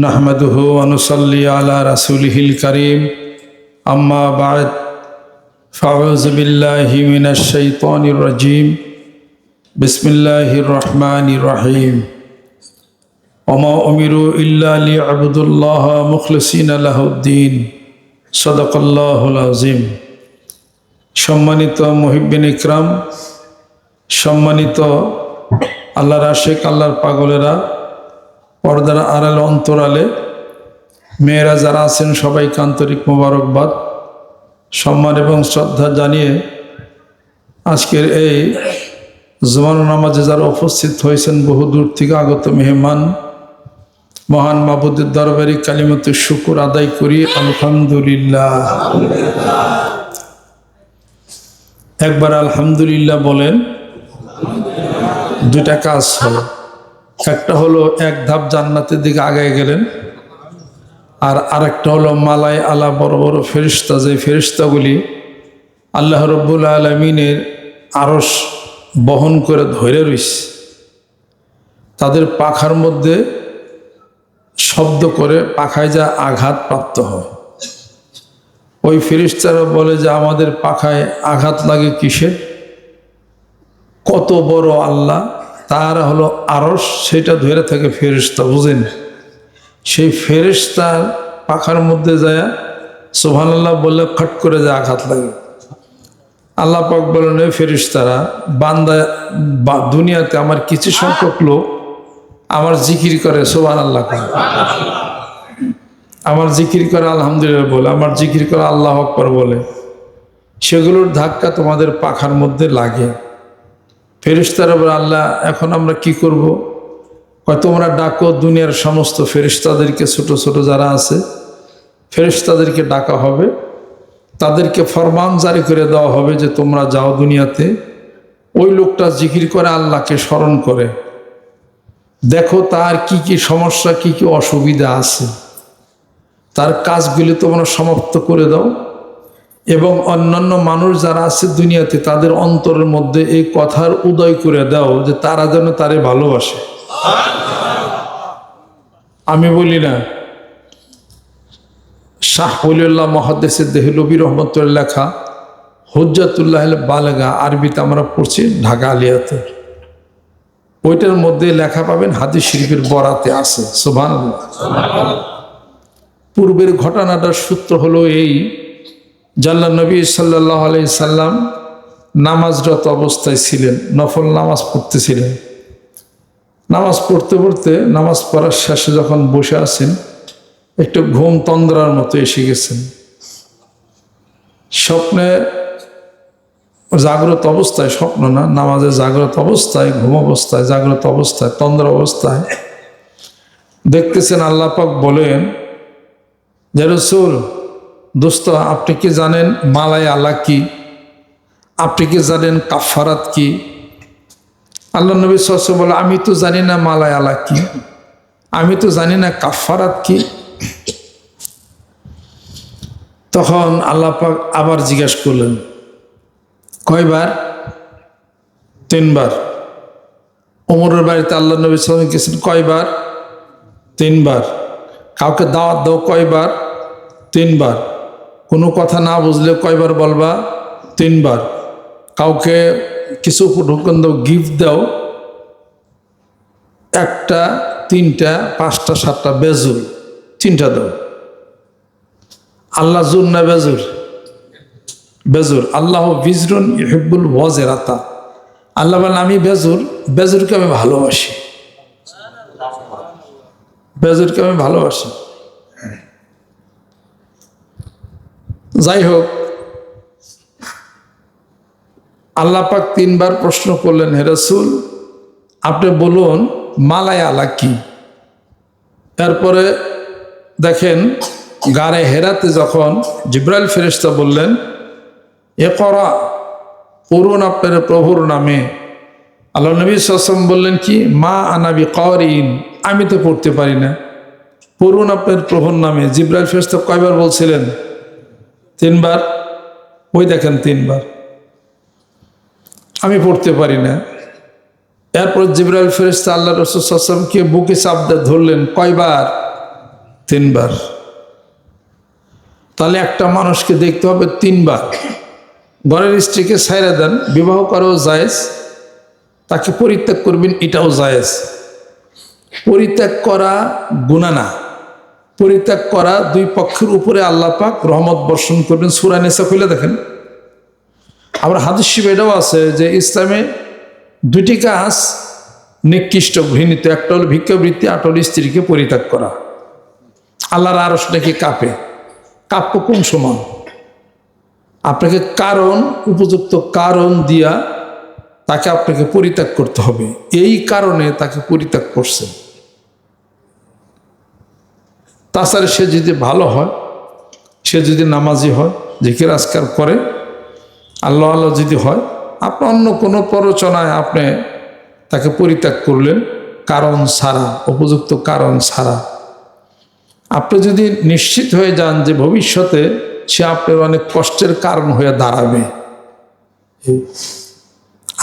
नहमदुहु व नुसल्ली अला रसूलिहिल करीम अम्मा बाद फ़अऊज़ु बिल्लाहि मिनश शैतानिर रजीम बिस्मिल्लाहिर रहमानिर रहीम वमा उमिरु इल्ला लियअबुदुल्लाह मुखलिसीना लहुद्दीन सदक़ल्लाहुल अज़ीम। सम्मानित मुहिब्बिन इकराम, सम्मानित আল্লাহর আশিক আল্লাহর পাগলেরা, পর্দার আড়ালে অন্তরালে মেয়েরা যারা আছেন সবাইকে আন্তরিক মোবারকবাদ, সম্মান এবং শ্রদ্ধা জানিয়ে আজকের এই জুমার নামাজে যারা উপস্থিত হয়েছেন বহু দূর থেকে আগত মেহমান, মহান মাবুদের দরবারে কালিমাতুশ শুকর আদায় করি আলহামদুলিল্লাহ। একবার আলহামদুলিল্লাহ বলেন। দুইটা কাজ হলো, একটা হলো এক ধাপ জান্নাতের দিকে আগায় গেলেন, আর আরেকটা হলো মালায় আলা বড় বড় ফেরেশতা, যে ফেরেশতাগুলি আল্লাহ রব্বুল আলামিনের আরশ বহন করে ধরে রইছে, তাদের পাখার মধ্যে শব্দ করে পাখায় যা আঘাত প্রাপ্ত হয়। ওই ফেরেশতারা বলে যে আমাদের পাখায় আঘাত লাগে কিসের? কত বড় আল্লাহ, তারা হলো আরশ, সেটা ধরে থাকে ফেরেশতা, বুঝেন? সেই ফেরেশতার পাখার মধ্যে যায় সুবহানাল্লাহ বললে খট করে যায় আঘাত লাগে। আল্লাহ পাক বলেন, এই ফেরেশতারা বান্দা দুনিয়াতে আমার কিছু সংখ্যক লোক আমার জিকির করে সুবহানাল্লাহ করে, আমার জিকির করে আলহামদুলিল্লাহ বলে, আমার জিকির করে আল্লাহু আকবার বলে, সেগুলোর ধাক্কা তোমাদের পাখার মধ্যে লাগে। ফেরেশতারা বলে, আল্লাহ এখন আমরা কি করব? তোমরা ডাকো দুনিয়ার সমস্ত ফেরেশতাদেরকে, ছোট ছোট যারা আছে ফেরেশতাদেরকে ডাকা হবে, তাদেরকে ফরমান জারি করে দেওয়া হবে যে তোমরা যাও দুনিয়াতে, ওই লোকটা জিকির করে আল্লাহকে স্মরণ করে, দেখো তার কি কি সমস্যা, কি কি অসুবিধা আছে, তার কাজগুলি তোমরা সমাপ্ত করে দাও, এবং অন্যান্য মানুষ যারা আছে দুনিয়াতে তাদের অন্তরের মধ্যে এই কথার উদয় করে দাও যে তারা যেন তারে ভালোবাসে। আমি বলি না, শাহ ওলিউল্লাহ মুহাদ্দিস দেহলভী রহমতুল্লাহ লেখা হুজ্জাতুল্লাহ বালেগা, আরবিতে আমরা পড়ছি ঢাকা আলিয়াতে, ওইটার মধ্যে লেখা পাবেন, হাদিস শরীফের বরাতে আছে। সুবহানাল্লাহ। পূর্বের ঘটনাটার সূত্র হলো এই, আল্লাহর নবী সাল্লাল্লাহু আলাইহি সাল্লাম নামাজরত অবস্থায় ছিলেন, নফল নামাজ পড়তেছিলেন। নামাজ পড়তে পড়তে নামাজ পড়ার শেষে যখন বসে আছেন, একটু ঘুম তন্দ্রার মতো এসে গেছেন। স্বপ্নে জাগ্রত অবস্থায়, স্বপ্ন না, নামাজে জাগ্রত অবস্থায়, ঘুম অবস্থায়, জাগ্রত অবস্থায়, তন্দ্রা অবস্থায় দেখতেছেন আল্লাহ পাক বলেন যে রাসূল, দোস্ত আপনি কি জানেন মালায় আলা কি? আপনি কি জানেন কাফারাত কি? আল্লাহ নবী সাল্লাল্লাহু আলাইহি ওয়াসাল্লাম বলে, আমি তো জানি না মালায় আলা কি, আমি তো জানি না কাফারাত কি। তখন আল্লাহ পাক আবার জিজ্ঞেস করলেন, কয়বার? 3 বার। ওমরের বাড়িতে আল্লাহ নবী সাল্লাল্লাহু আলাইহি ওয়াসাল্লাম গেছেন কয়বার? 3 বার। কাউকে দাওয়াত দাও কয়বার? 3 বার। কোনো কথা না বুঝলে কয়বার বলবা? 3 বার। কাউকে কিছু হুকুম দাও, গিফট দাও, 1টা 3টা 5টা 7টা বেজুর, 3টা দাও। আল্লাহ জুর না বেজুর? বেজুর। আল্লাহ বিজরুন ইউহিব্বুল ওয়াজিরাতা। আল্লাহ বলেন আমি বেজুর, বেজুরকে আমি ভালোবাসি, বেজুরকে আমি ভালোবাসি। যাই হোক, আল্লাহ পাক 3 বার প্রশ্ন করলেন, হে রাসূল আপনি বলুন মালায় আলা কি? তারপরে দেখেন গারে হেরাতে যখন জিবরাইল ফেরেশতা বললেন, ইকরা, পড়ুন আপনার প্রভুর নামে। আল্লাহ নবী সাল্লাল্লাহু আলাইহি ওয়াসাল্লাম বললেন কি, মা আনা বিকারিন, আমি তো পড়তে পারি না, পড়ুন আপনার প্রভুর নামে। জিবরাইল ফেরেশতা কয়বার বলছিলেন? 3 বার। ওই দেখেন 3 বার। আমি পড়তে পারি না। এরপর জিবরাইল ফেরেশতা আল্লাহ রাসূল সাল্লাল্লাহু আলাইহি ওয়াসাল্লামকে বুকে চাপ দিয়ে ধরলেন, কয়বার? 3 বার। তাহলে একটা মানুষকে দেখতে হবে 3 বার। ঘরের স্ত্রীকে ছাইরা দেন, বিবাহ করাও জায়েজ, তাকে পরিত্যাগ করবেন এটাও জায়েজ। পরিত্যাগ করা গুনাহ না, পরিত্যাগ করা দুই পক্ষের উপরে আল্লাহ পাক রহমত বর্ষণ করবেন। সূরা নিসা খুলে দেখেন। আবার হাদিস শরীফে এটাও আছে যে ইসলামে 2টি কাজ নিকৃষ্ট, ঘৃণিত। একটা হলো ভিক্ষাবৃত্তি, আর হলো স্ত্রীকে পরিত্যাগ করা। আল্লাহর আরশ নাকি কাঁপে। কাঁপ্য কোন সময়? আপনাকে কারণ, উপযুক্ত কারণ দিয়া তাকে আপনাকে পরিত্যাগ করতে হবে, এই কারণে তাকে পরিত্যাগ করছেন। তাছাড়া সে যদি ভালো হয়, সে যদি নামাজি হয়, জিকির আজকার করে, আল্লাহ আল্লাহ যদি হয়, আপনি অন্য কোনো প্ররোচনায় আপনি তাকে পরিত্যাগ করলেন কারণ ছাড়া, উপযুক্ত কারণ ছাড়া। আপনি যদি নিশ্চিত হয়ে যান যে ভবিষ্যতে সে আপনার অনেক কষ্টের কারণ হয়ে দাঁড়াবে,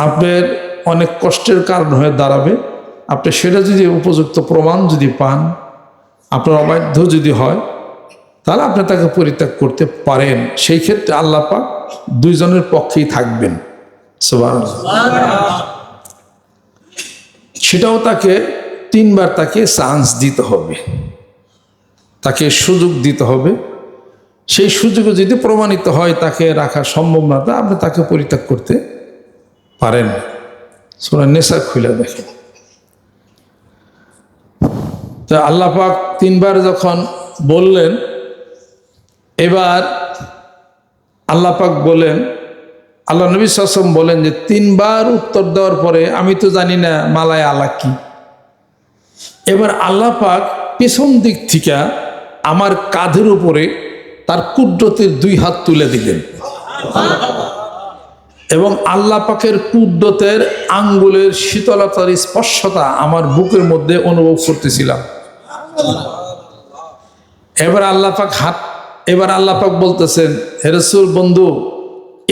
আপনার অনেক কষ্টের কারণ হয়ে দাঁড়াবে, আপনি সেটা যদি উপযুক্ত প্রমাণ যদি পান, আপনার অবাধ্য যদি হয়, তাহলে আপনি তাকে পরিত্যাগ করতে পারেন। সেই ক্ষেত্রে আল্লাহ পাক দুইজনের পক্ষেই থাকবেন। সুবহানাল্লাহ। সেটাও তাকে 3 বার তাকে চান্স দিতে হবে, তাকে সুযোগ দিতে হবে। সেই সুযোগে যদি প্রমাণিত হয় তাকে রাখা সম্ভব না, তা আপনি তাকে পরিত্যাগ করতে পারেন। সূরা নিসা খুলে দেখেন। তা আল্লাহ পাক 3 বার যখন বললেন, এবার আল্লাহ পাক বলেন, আল্লাহ নবী সাল্লাল্লাহু আলাইহি ওয়াসাল্লাম বলেন যে 3 বার উত্তর দেওয়ার পরে আমি তো জানি না মালায় আলা কি। এবার আল্লাহ পাক পেছন দিক থেকে আমার কাঁধের উপরে তার কুদরতের 2 হাত তুলে দিলেন এবং আল্লাহ পাকের কুদরতের আঙ্গুলের শীতলতার স্পর্শতা আমার বুকের মধ্যে অনুভব করতেছিলাম। এবার আল্লাহ পাক বলতেছেন, হে রাসূল বন্ধু,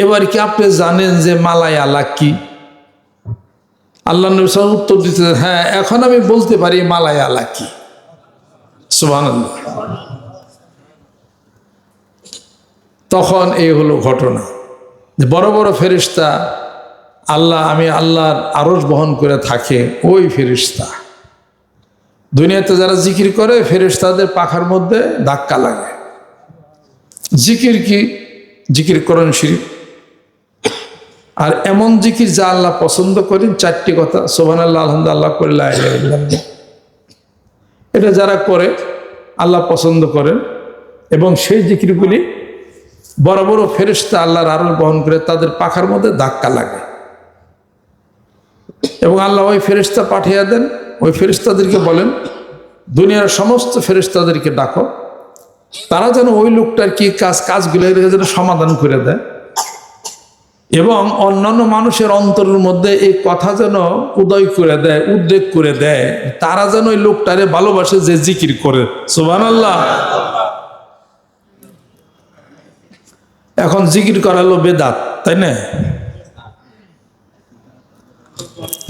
এবার কি আপনি জানেন যে মালায় আলা কি? আল্লাহ নবী সাল্লাল্লাহু আলাইহি ওয়াসাল্লাম উত্তর দিতেছেন, হ্যাঁ, এখন আমি বলতে পারি মালায় আলা কি। সুবহানাল্লাহ। তখন এই হলো ঘটনা যে বড় বড় ফেরেশতা আমি আল্লাহর আরশ বহন করে থাকে, ওই ফেরেশতা দুনিয়াতে যারা জিকির করে ফেরেশতাদের পাখার মধ্যে ধাক্কা লাগে। জিকির কি? জিকির কোরআন শরীফ, আর এমন জিকির যা আল্লাহ পছন্দ করেন। 4টি কথা, সুবহানাল্লাহ, আলহামদুলিল্লাহ, লা ইলাহা ইল্লাল্লাহ। এটা যারা করে আল্লাহ পছন্দ করেন, এবং সেই জিকিরগুলি বড় বড় ফেরেশতা আল্লাহর আরশ বহন করে তাদের পাখার মধ্যে ধাক্কা লাগে, এবং আল্লাহ ওই ফেরেশতা পাঠিয়ে দেন। ওই ফেরেশতাদেরকে বলেন, দুনিয়ার সমস্ত ফেরেশতাদেরকে ডাকো, তারা যেন ওই লোকটার কি কাজগুলো যেন সমাধান করে দেয়, এবং অন্যান্য মানুষের অন্তরের মধ্যে এই কথা যেন উদয় করে দেয়, উদ্রেক করে দেয়, তারা যেন ওই লোকটারে ভালোবাসে যে জিকির করে। সুবহানাল্লাহ। এখন জিকির করা হলো বেদাত, তাই না?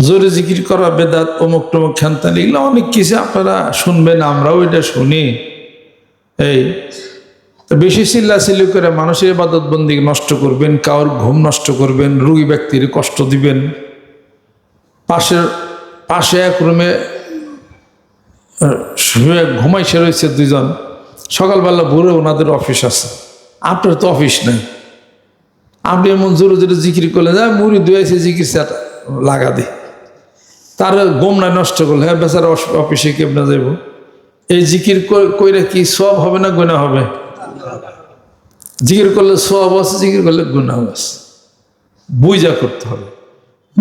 জোরে জিকির করা বেদাত, অমুক টমুক খানতান, এগুলো অনেক কিছু আপনারা শুনবেন, আমরাও এটা শুনি। এই বেশি চিল্লাচিল্লি করে মানুষের ইবাদত বন্দি নষ্ট করবেন, কারোর ঘুম নষ্ট করবেন, রোগী ব্যক্তির কষ্ট দিবেন। পাশে এক রুমে ঘুমাইছে রয়েছে 2 জন, সকালবেলা ভোরে ওনাদের অফিস আছে, আপনার তো অফিস নেই। আপনি এমন জোরে জোরে জিকির করলে, যা মুড়ি ধুয়েছে জিকির সেট লাগা দি, তার গোমরা নষ্ট করলে, হ্যাঁ বেচারা অফিসে কেমনে যাইব? এই জিকির কইরা কি সব হবে না গুনাহ হবে? জিকির করলে সব আছে, জিকির করলে গুনাহ আছে। বুঝা করতে হবে,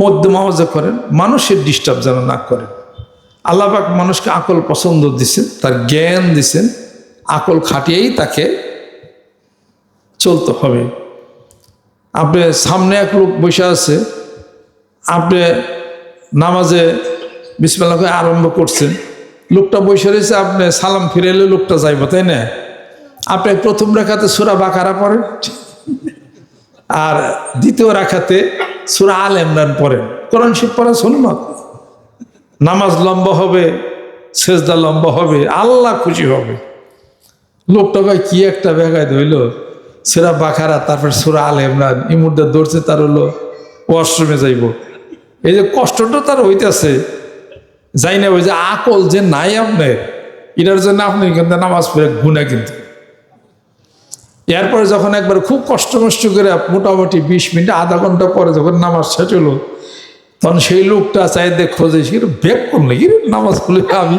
মধ্যম আওয়াজে করেন, মানুষের ডিস্টার্ব যেন না করেন। আল্লাহ পাক মানুষকে আকল পছন্দ দিছেন, তার জ্ঞান দিছেন, আকল খাটিয়েই তাকে চলতে হবে। আপনি সামনে এক লোক বসে আছে, আপনি নামাজে বিসমিল্লাহ করে আরম্ভ করছেন, লোকটা বসে রয়েছে, আপনি সালাম ফিরাইলে লোকটা যাইব, তাই না? আপনি প্রথম রাকাতে সূরা বাকারা পড়েন, আর দ্বিতীয় রাকাতে সূরা আল ইমরান পড়েন। কোরআন শরীফ পড়া সুন্নাত। নামাজ লম্বা হবে, সেজদা লম্বা হবে, আল্লাহ খুশি হবে। লোকটা ভাই কি একটা ব্যাঘাত হইল, সেরা বাখারা, তারপর সুরা আল ইমরান, এই মুহূর্তে দৌড়ছে তার হলো ওয়াশরুমে যাইব। এই যে কষ্টটা তার হইতেছে, যাই না, ওই যে আকল যে নাই আপনার, এটার জন্য আপনি কিন্তু নামাজ পড়ে গুণা। কিন্তু এরপরে যখন একবার খুব কষ্ট করে মোটামুটি 20 মিনিট আধা ঘন্টা পরে যখন নামাজ শেষ হলো, তখন সেই লোকটা চাইতে খোঁজে, সে ব্যাক করলো, কি নামাজ পড়লে আমি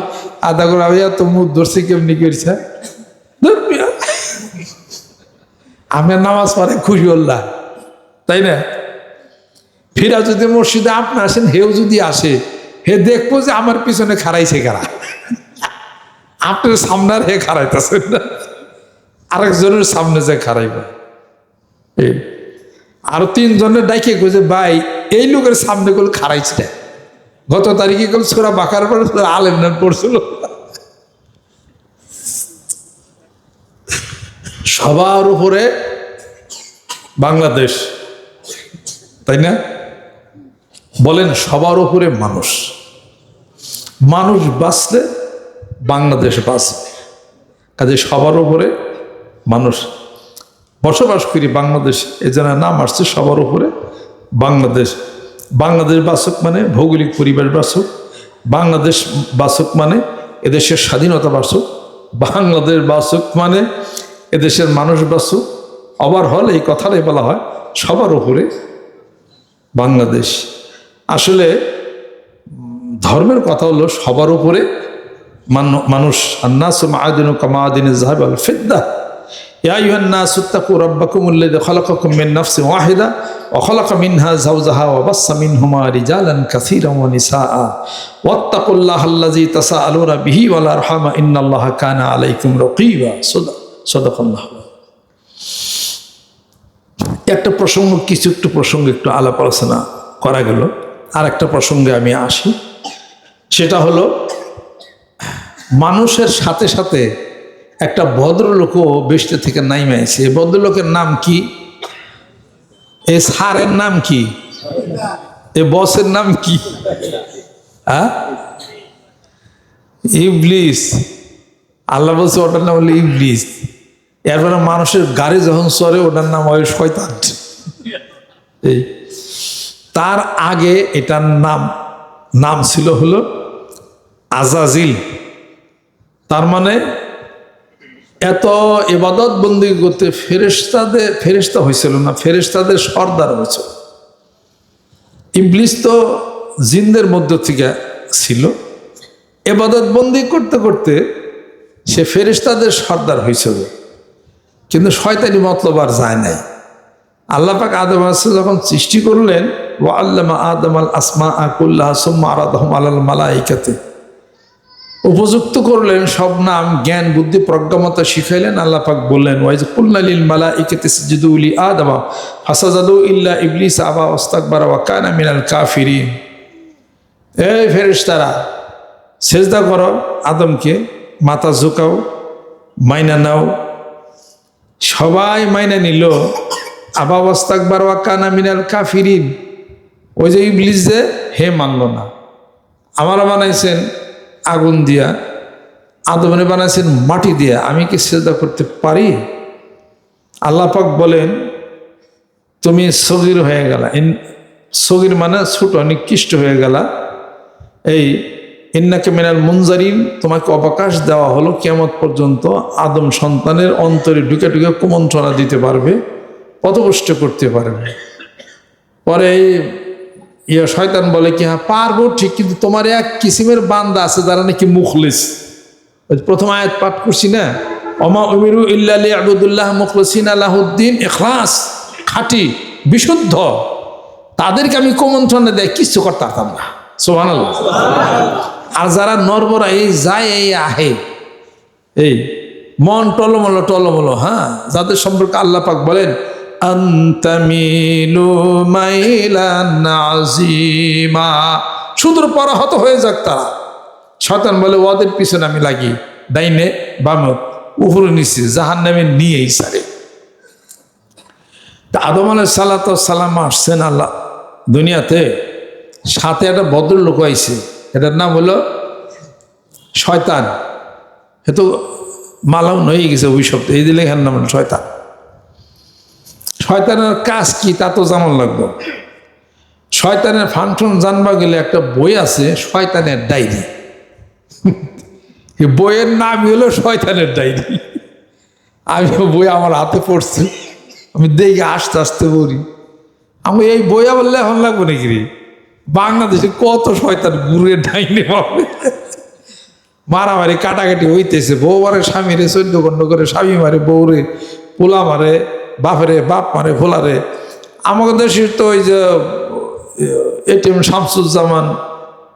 আধা ঘন্টা, আমি এত মুখ ধরছি কেমনি করছে, আমি নামাজ পড়ে খুশি হল্লা, তাই না? ফিরা যদি মসজিদে আপনি আসেন, হেও যদি আসে, হে দেখবো যে আমার পিছনে খারাইছে কারা, আপনার সামনে আর হে খারাইতেছেন না, আরেকজনের সামনে যে খারাইবে। আরো 3 জনের ডাইকে যে ভাই এই লোকের সামনে গুলো খারাইছে না, গত তারিখে গুলো ছোড়া বাঁকার পর আলেম নাম পড়ছিল। সবার উপরে বাংলাদেশ, তাই না? বলেন সবার উপরে মানুষ, মানুষ বাঁচলে বাংলাদেশ বাঁচবে। কাজে সবার উপরে মানুষ বসবাস করি বাংলাদেশ, এ যেন নাম আসছে সবার উপরে বাংলাদেশ। বাংলাদেশ বাসক মানে ভৌগোলিক পরিবেশ বাসক, বাংলাদেশ বাসক মানে এদেশের স্বাধীনতা বাসক, বাংলাদেশ বাসক মানে এদেশের মানুষ বাসক। ওভারঅল এই কথাটাই বলা হয় সবার উপরে বাংলাদেশ। আসলে ধর্মের কথা হলো সবার উপরে মানুষ। আন্নাসু মাআদিনু কামাআদিনিজ যাহাব ওয়াল ফিদ্দা ইয়া আইয়ুহান নাসু ইত্তাকু রাব্বাকুমুল্লাযী খালাকাকুম মিন নাফসিন ওয়াহিদা ওয়া খালাকা মিনহা যাওজাহা ওয়া বাসসা মিনহুমা রিজালান কাসীরান ওয়া নিসাআ ওয়াত্তাকুল্লাহাল্লাযী তাসাআলুনা বিহি ওয়াল আরহামা ইন্নাল্লাহা কানা আলাইকুম রাকীবা। সাদাকাল্লাহ। একটা প্রসঙ্গ, একটু প্রসঙ্গে একটু আলাপ আলোচনা করা গেল। আর একটা প্রসঙ্গে আমি আসি, সেটা হলো মানুষের সাথে সাথে একটা ভদ্রলোকও বেশতে থেকে নাইমে আইছে। এই ভদ্রলোকের নাম কি? এ সারের নাম কি? এ বসের নাম কি? হ্যাঁ, ইবলিস। আল্লাহ বলছে ওটার নাম হলো ইবলিস। এরপরে মানুষের গাড়ি যখন চড়ে ওটার নাম হয় শয়তান। এই তার আগে এটার নাম ছিল হলো আজাজিল। তার মানে এত ইবাদত বন্দি করতে ফেরেশতা হয়েছিল না, ফেরেশতাদের সর্দার হয়েছিল। ইবলিস তো জিনদের মধ্য থেকে ছিল, ইবাদত বন্দি করতে করতে সে ফেরেশতাদের সর্দার হয়েছিল। কিন্তু শয়তানি মতলব আর যায় নাই। আল্লাহ পাক আদম আলাইহিস যখন সৃষ্টি করলেন, ওয়া আল্লামা আদম আল আসমাআ কুল্লাহা সুম্মা আরাদাহুম আলাল মালাইকাতি, উপযুক্ত করলেন সব নাম, জ্ঞান, বুদ্ধি, প্রজ্ঞামতা শিখাইলেন। আল্লাহ পাক বললেন, ওয়াইজ কুল্না লিল মালাইকাতি ইসজুদু লি আদম ফাসাজাদু ইল্লা ইবলিস আবা ওয়াস্তাকবারা ওয়া কানা মিনাল কাফিরিন। এই ফেরেশতারা সেজদা করো আদমকে, মাথা ঝুঁকাও, মাইনা নাও। সবাই মাইনা নিল। আবা ওয়াস্তাকবারা ওয়া কানা মিনাল কাফিরিন, ওই যে ইবলিস যে হে মানল না। আমারা বানাইছেন আগুন দিয়া, আদমরে বানাইছেন মাটি দিয়া, আমি কি সেজদা করতে পারি? আল্লাহ পাক বলেন, তুমি সগীর হয়ে গেলা। সগীর মানে ছোট, নিকৃষ্ট হয়ে গেলা। এই ইন্নাকে মিনাল মুনজারিন, তোমাকে অবকাশ দেওয়া হলো কিয়ামত পর্যন্ত আদম সন্তানের অন্তরে ঢুকে ঢুকে কুমন্ত্রণা দিতে পারবে, পথভ্রষ্ট করতে পারবে। পরে শয়তান বলে কি, হ্যাঁ পারবো ঠিক, কিন্তু তোমার এক কিসিমের বান্দা আছে যারা নাকি মুখলিস। প্রথম আয়াত পাঠ করছি না, ওমা উমিরু ইল্লা লিয়াবুদুল্লাহ মুখলিসিনা লাহুদ্দিন, ইখলাস, খাঁটি বিশুদ্ধ, তাদেরকে আমি কুমন্ত্রণা দেয় কিছু করতে পারতাম না। সুবহানাল্লাহ। আর যারা নরবরা এই যায় এই আহে, এই মন টলমলো, হ্যাঁ, যাদের সম্পর্কে আল্লাহ পাক বলেন আনতামিলু মাইলান আযীমা, সুদূর পরাহত হয়ে যাক তারা। শয়তান বলে ওদের পিছনে আমি লাগি, ডাইনে বামে উপরে নিচে জাহান্নামে নিয়েই সারে। আদম আলাইহিস সালাম আসছেন আল্লাহ দুনিয়াতে, সাথে একটা ভদ্রলোক আইছে, এটার নাম হলো শয়তান। এ তো মালাউন হয়ে গেছে অভিশপ্ত, এই দিলে এখানে নাম শয়তান। শয়তানের কাজ কি তা তো জানার লাগবে। শয়তানের ফাংশন জানবা গেলে একটা বই আছে, শয়তানের ডায়েরি। বইয়ের নামই হলো শয়তানের ডায়েরি। আমি বই আমার হাতে পড়ছি, আমি দেখি আস্তে আস্তে পড়ি। আমি এই বই আবার লেখন লাগবো নাকি রে? বাংলাদেশে কত শয়তান ঘুরে ডাইনে পাবে, মারামারি কাটাকাটি হইতেছে। বউ মারে স্বামীরে 14 খণ্ড করে, স্বামী মারে বউরে, পোলা মারে বাপরে, বাপ মারে ভোলারে। আমাদের দেশের তো ওই যে এটিএম শামসুজ্জামান,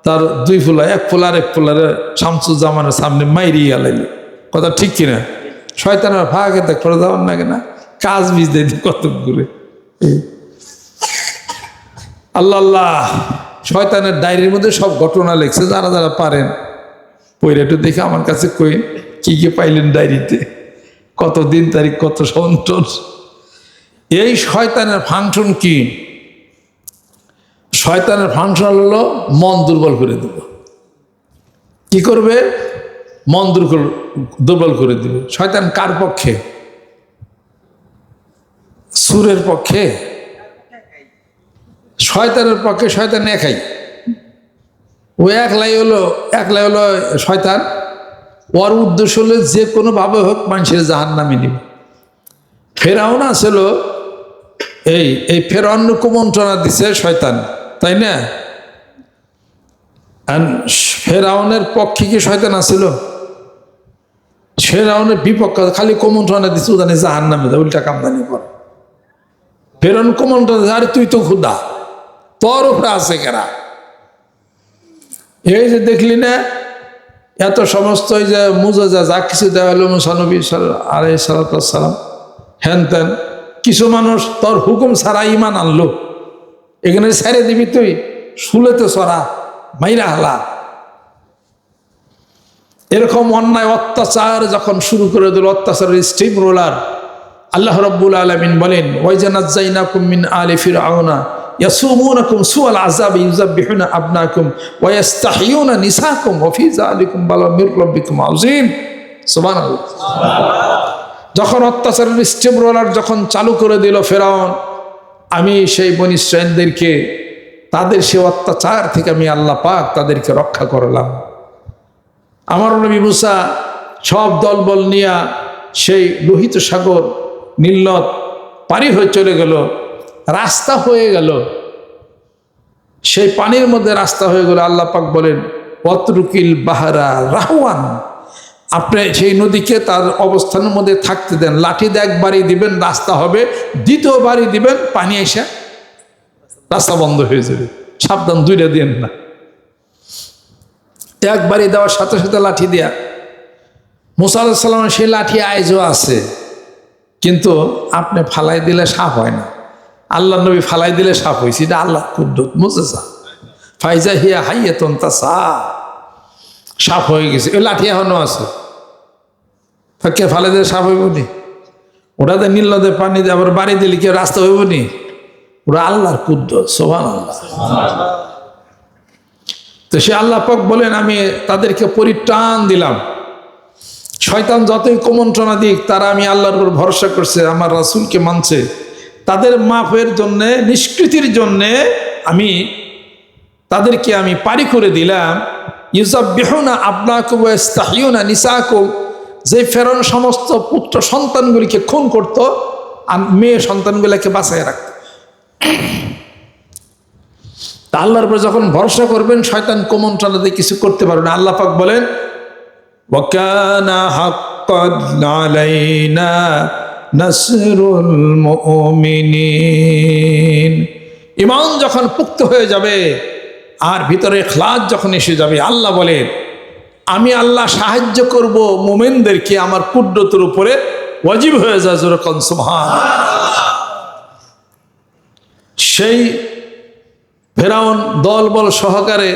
তার 2 ফুলা, 1 ফুলার 1 ফুলারে শামসুজ্জামানের সামনে মাইরি গেলেন। কথা ঠিক কিনা? শয়তানের ভাগে দেখ করে যাওয়ার না কেনা কাজ বীজ দেয় কত ঘুরে। আল্লাহ আল্লাহ, শয়তানের ডায়েরির মধ্যে সব ঘটনা লেখছে। যারা যারা পারেন পইরা একটু দেখে আমার কাছে কই কি কি পাইলেন ডায়েরিতে, কত দিন তারিখ, কত সন্ত্র। এই শয়তানের ফাংশন কি? শয়তানের ফাংশন হলো মন দুর্বল করে দেব। কি করবে? মন দুর্বল করে দিবে। শয়তান কার পক্ষে? সুরের পক্ষে? শয়তানের পক্ষে। শয়তান একাই, ও একলাই হলো শয়তান। ওর উদ্দেশ্য হলো যে কোনো ভাবে হোক মানুষের জাহান্নামে নিবে। ফেরাউন আসলো এই ফেরাউন কুমন্ত্রণা দিছে শয়তান, তাই না? ফেরাউনের পক্ষে কি শয়তান আসছিল? ফেরাউনের বিপক্ষে খালি কুমন্ত্রণা দিছে, জানি জাহান্নামে দেয়, উল্টা কামদানি করে। ফেরাউন কুমন্ত্রণা দিছে, আরে তুই তো ক্ষুধা, তোর উপরে আছে কেরা? এই যে দেখলি না এত সমস্ত এই যে মুজাজা যা কিছু দেওয়া হলো মুসানবী আলাইহিস সালাম, হ্যান ত্যান, কিছু মানুষ তোর হুকুম ছাড়া ইমান আনলো, এখানে ছেড়ে দিবি তুই? শুলেতে সরা, মাইরা হালা। এরকম অন্যায় অত্যাচার যখন শুরু করে দিল, অত্যাচারের স্টিম রোলার, আল্লাহ রাব্বুল আলামিন বলেন, ওয়াইজা নাজ্জাইনাকুম মিন আলি ফিরআউনা ইয়াসুমুনাকুম সুআল আযাবি ইউযাববিহুনা আবনাকুম ওয়া ইস্তাহয়ুনা নিসাকুম ওয়া ফি যালিকুম বালাউম মির রাব্বিকুম আযীম। সুবহানাল্লাহ। যখন অত্যাচারের স্টিম রোলার যখন চালু করে দিল ফেরাউন, আমি সেই বনী ইসরাঈলদেরকে তাদের সে অত্যাচার থেকে আমি আল্লাহ পাক তাদেরকে রক্ষা করলাম। আমার নবী মুসা সব দলবল নিয়ে সেই লোহিত সাগর নীলনদ পারি হয়ে চলে গেল, রাস্তা হয়ে গেল, সেই পানির মধ্যে রাস্তা হয়ে গেল। আল্লাহ পাক বলেন, ওয়াতরুকিল বাহারা রাহওয়ান, আপনি সেই নদীকে তার অবস্থানের মধ্যে থাকতে দেন। লাঠি দিয়ে একবারই দিবেন রাস্তা হবে, দ্বিতীয়বারই দিবেন পানি এসে রাস্তা বন্ধ হয়ে যাবে। সাবধান, 2টা দিন না, একবারই দেওয়ার সাথে সাথে লাঠি দেয়া। মুসা আলাইহিস সালামের সেই লাঠি আইজও আছে, কিন্তু আপনি ফালাই দিলে সাপ হয় না। আল্লাহ নবী ফালাই দিলে সাপ হয়েছে, এটা আল্লাহ কুদ্দুত মুজেজা। ফাইজা হিয়া হাইয়াতুন তাসা, সাপ হয়ে গেছে। ওই লাঠি এখনো আছে, কে ফালাই দিলে সাপ হইব নি? ওটাতে নীল নদে পানি দিয়ে আবার বাড়ি দিলে কেউ রাস্তা হইব নি? ওরা আল্লাহর কুদ্দুত, সুবহানাল্লাহ। তো সে আল্লাহ পাক বলেন, আমি তাদেরকে পরিত্রাণ দিলাম। শয়তান যতই কুমন্ত্রণা দিক, তারা আমি আল্লাহর উপর ভরসা করছে, আমার রাসূলকে মানছে, তাদের মাফের জন্যে, নিষ্কৃতির জন্যে তাদেরকে আমি পারি করে দিলাম। ইউযাববিহুনা আবনাকুম ওয়া ইস্তাহয়ুনা নিসাকুম, যে ফেরাউন সমস্ত পুত্র সন্তানগুলিকে খুন করত আর মেয়ে সন্তানগুলোকে বাঁচায় রাখত। তা আল্লাহর উপর যখন ভরসা করবেন, শয়তান কুমন্ত্রণা দিয়ে কিছু করতে পারবে না। আল্লাহ পাক বলেন, ওয়া কানা হাক্কান আলাইনা নাসরুল মুমিনিন। ঈমান যখন পুক্ত হয়ে যাবে আর ভিতরে ইখলাস যখন এসে যাবে, আল্লাহ বলেন, আমি আল্লাহ সাহায্য করব মুমিনদেরকে, আমার কুদরতের উপরে ওয়াজিব হয়ে যায়। যেরকম সুবহানাল্লাহ। সেই ফেরাউন দলবল সহকারে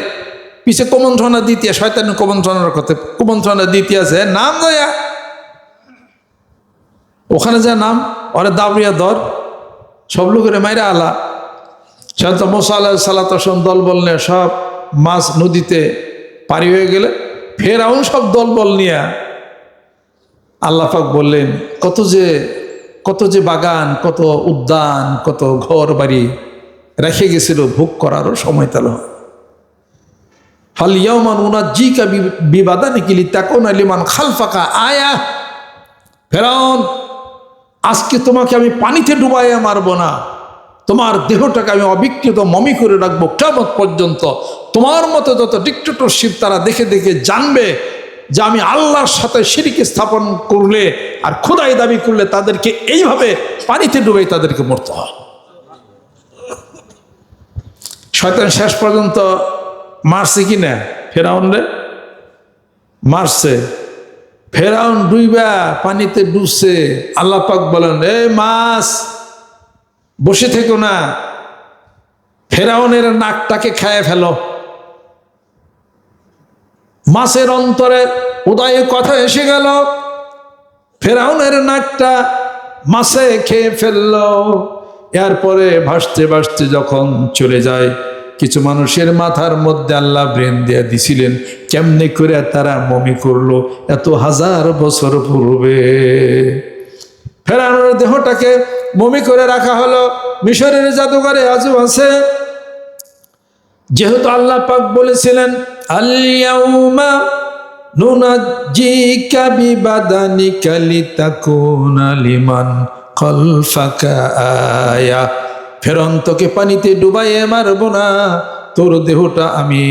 পিছে কুমন্ত্রণা দ্বিতীয়, শয়তানের কুমন্ত্রণার কথা, কুমন্ত্রণা দ্বিতীয় আছে, নাম দয়া ওখানে যা নাম, ওরে দাবরিয়া ধর, সব লোকের মাইরা আলা। সেটা মুসা আলাইহিস সালাম দলবল নিয়ে সব মাছ নদীতে পারি হয়ে গেলে, ফেরাউন সব দলবল নিয়ে আল্লাহ পাক বললেন, কত যে বাগান, কত উদ্যান, কত ঘর বাড়ি রেখে গেছিল, ভোগ করারও সময় পেল। ফাল ইয়াউমা নুনাজ্জিকা বিবাদানিকা লিতাকুনা লিমান খালফাকা আয়া। ফেরাউন, আজকে তোমাকে আমি পানিতে ডুবাইয়া মারবো না, তোমার দেহটাকে আমি অবিকৃত মমি করে রাখবো কিয়ামত পর্যন্ত। তোমার মতো যত ডিক্টেটরশিপ তারা দেখে দেখে জানবে যে আমি আল্লাহর সাথে শিরক স্থাপন করলে আর খোদাই দাবি করলে তাদেরকে এইভাবে পানিতে ডুবাই তাদেরকে মরতে হয়। শয়তান শেষ পর্যন্ত মারছে কিনা ফেরাউন রে? মারছে। ফেরাউন ডুইবা পানিতে ডুবছে। আল্লাহ পাক বলেন, এ মাছ বসে থেকো না, ফেরাউনের নাকটাকে খেয়ে ফেলো। মাছের অন্তরে উদয়ে কথা এসে গেল, ফেরাউনের নাকটা মাছে খেয়ে ফেললো। এরপরে ভাসতে ভাসতে যখন চলে যায়, কিছু মানুষের মাথার মধ্যে আল্লাহ ব্রেন দিয়ে দিছিলেন, কেমনে করে তারা মমি করলো এত হাজার বছর পূর্বে। ফেরাউনের দেহটাকে মমি করে রাখা হলো, মিশরের জাদুঘরে আজও আছে। যেহেতু আল্লাহ পাক বলেছিলেন, আল-ইয়াউমা নুনাজ্জিকা বিবাদানিকা লিতাকুনা লিমান খালফাকা আয়া। ফেরাউন, তোকে পানিতে ডুবাইয়ে মারবো না, তোর দেহটা আমি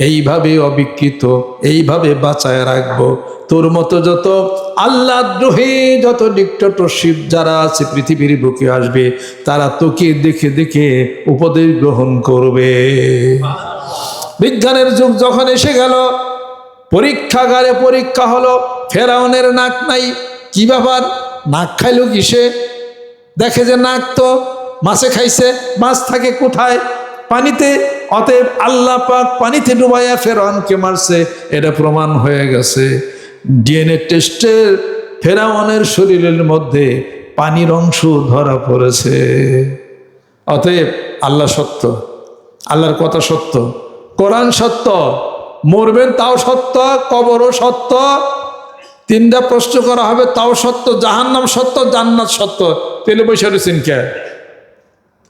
এইভাবে অবিকৃত এইভাবে বাঁচায় রাখবো। তোর মতো যত আল্লাহ দ্রোহী, যত ডিক্টেটরশিপ যারা আছে পৃথিবীর বুকে আসবে, তারা তোকে দেখে দেখে উপদেশ গ্রহণ করবে। বিজ্ঞানের যুগ যখন এসে গেল, পরীক্ষাগারে পরীক্ষা হলো, ফেরাউনের নাক নাই। কি ব্যাপার, নাক খাইল কিসে? দেখে যে নাক তো মাছে খাইছে। মাছ থাকে কোথায়? পানিতে। অতএব আল্লাহ পাক পানিতে ডুবাইয়া ফেরাউনকে মারছে, এটা প্রমাণ হয়ে গেছে। ডিএনএ টেস্টের ফেরাউনের শরীরের মধ্যে পানির অংশ ধরা পড়েছে। অতএব আল্লাহ সত্য, আল্লাহর কথা সত্য, কোরআন সত্য, মরবেন তাও সত্য, কবরও সত্য, তিনটা প্রশ্ন করা হবে তাও সত্য, জাহান্নাম সত্য, জান্নাত সত্য। তেলে বসে রয়েছেন কে?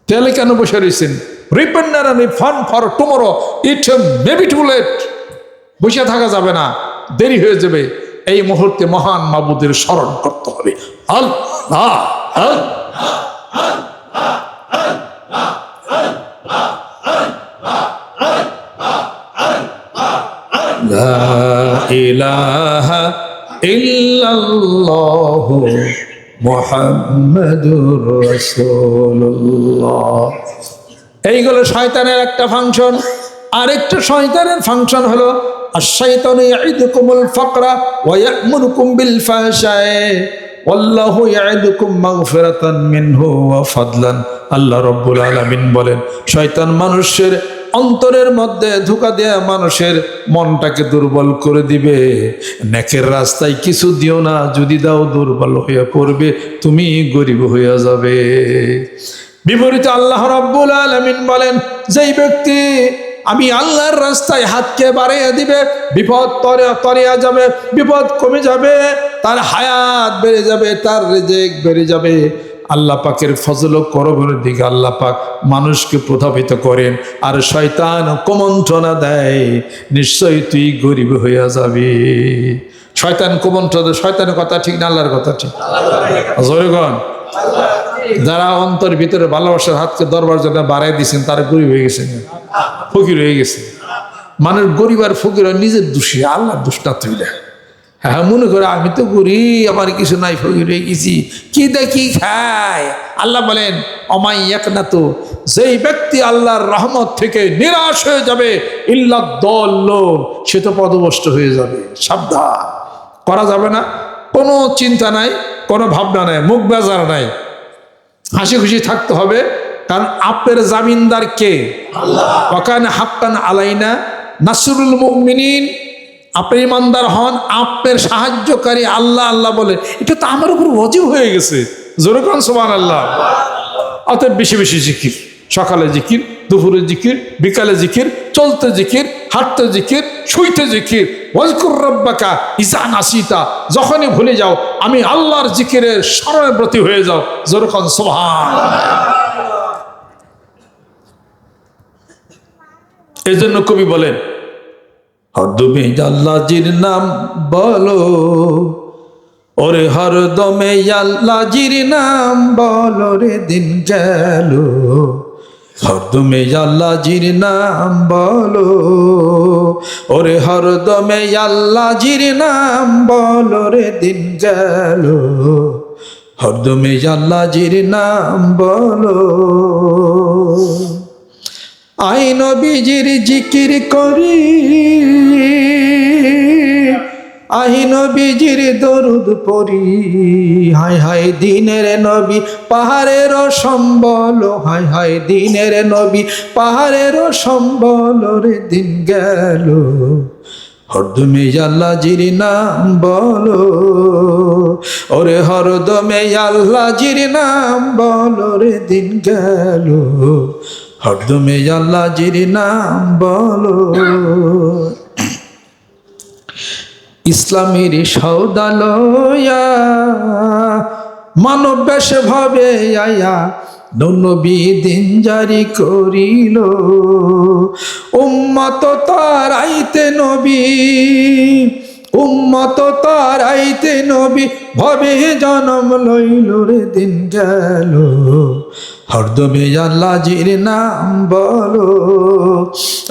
তেলে কেন বসে রয়েছেন? Repent and refund for tomorrow, it may be too late. বসে থাকা যাবে না, দেরি হয়ে যাবে। এই মুহূর্তে মহান মাবুদের স্মরণ করতে হবে। আল্লাহ লা ইলাহা ইল্লাল্লাহু মুহাম্মাদুর রাসূলুল্লাহ। এইগুলো শয়তানের একটা ফাংশন। আরেকটা শয়তানের ফাংশন হলো আশ-শাইতানু ইয়াইদুকুমুল ফাকরা ওয়া ইয়া'মুরুকুম বিল ফাহশা'i ওয়াল্লাহু ইয়াইদুকুম মাগফিরাতান মিনহু ওয়া ফাদলান। আল্লাহ রাব্বুল আলামিন বলেন, শয়তান মানুষের অন্তরের মধ্যে ধোঁকা দেয়া মানুষের মনটাকে দুর্বল করে দিবে। নেকের রাস্তায় কিছু দিও না, যদি দাও দুর্বল হয়ে পড়বে, তুমি গরিব হয়ে যাবে। বিপরীতে আল্লাহ রাব্বুল আলামিন বলেন, যেই ব্যক্তি আমি আল্লাহর রাস্তায় হাতকে বাড়িয়ে দিবে, বিপদ তরিয়া যাবে, বিপদ কমে যাবে, তার হায়াত বেড়ে যাবে, তার রিজিক বেড়ে যাবে। আল্লাহ পাকের ফজল ও করমের দিকে আল্লাহ পাক মানুষকে প্রভাবিত করেন। আর শয়তান কুমন্ত্রণা দেয়, নিশ্চয়ই তুই গরিব হইয়া যাবি। শয়তান কুমন্ত্রণা দেয়। শয়তানের কথা ঠিক না আল্লাহর কথা ঠিক? জোরে গণ। যারা অন্তর ভিতরে ভালোবাসার হাতকে দরবার জন্য বাড়াই দিয়েছেন, তারা গরিব হয়ে গেছেন, ফকির হয়ে গেছে। মানুষ গরিব আর ফকির নিজের দোষী, আল্লাহর দোষ না তুইলে। হ্যাঁ, মনে করে আমি তো গরিব, আমার কিছু নাই, ফকির হয়ে গেছি, কি দেখি খায়। আল্লাহ বলেন, অমাই ইয়াকনাতু, যেই ব্যক্তি আল্লাহর রহমত থেকে নিরাশ হয়ে যাবে, ইল্লাদ-দাল্ল, সে তো পদভ্রষ্ট হয়ে যাবে। সাবধান, করা যাবে না। কোনো চিন্তা নাই, কোনো ভাবনা নাই, মুখ বেজার নাই, হাসি খুশি থাকতে হবে। কারণ আপনার জামিনদার কে? আল্লাহ। ওয়াকানা হাক্কান আলাইনা নাসরুল মুমিনিন। আপনি ইমানদার হন, আপনার সাহায্যকারী আল্লাহ। আল্লাহ বলে, এটা তো আমার উপর ওয়াজিব হয়ে গেছে। জোরে কোন সুবহানাল্লাহ। অতএব বেশি বেশি জিকির, সকালে জিকির, দুপুরে জিকির, বিকালে জিকির, চলতে জিকির, হাঁটতে জিকির, শুইতে জিকির। ওয়াজকুর রাব্বাকা ইযা নাসিতা, যখনই ভুলে যাও আমি আল্লাহর জিকিরের স্মরণে ব্রতী হয়ে যাও। যেরকম সুবহানাল্লাহ। এই জন্য কবি বলেন, হরদমে আল্লাহজির নাম বলো, ওরে হরদমে আল্লাহজির নাম বলো রে, দিন গেল হরদমে আল্লাহজির নাম বলো, ওরে হরদমে আল্লাহজির নাম বলো রে, দিন গেল হরদমে আল্লাহজির নাম বলো। আই নবীজির জিকির করি, আই নবীজির দরুদ পড়ি, হায় হায় দিনের নবী পাহাড়ের সম্বল, হায় হায় দিনের নবী পাহাড়ের সম্বল রে, দিন গেল হরদমে আল্লাহজির নাম বলো, ওরে হরদমে আল্লাহজির নাম বলো রে, দিন গেল হরদমে আল্লাহজির নাম বলো। ইসলামের সৌদালয়া মানব বেশ ভাবে আয়া, নবী দিন জারি করিল, উম্মত তার আইতে নবী, উম্মত তার আইতে নবী ভবে জনম লইল রে, দিন গেল হরদমে আল্লাহজির নাম বলো,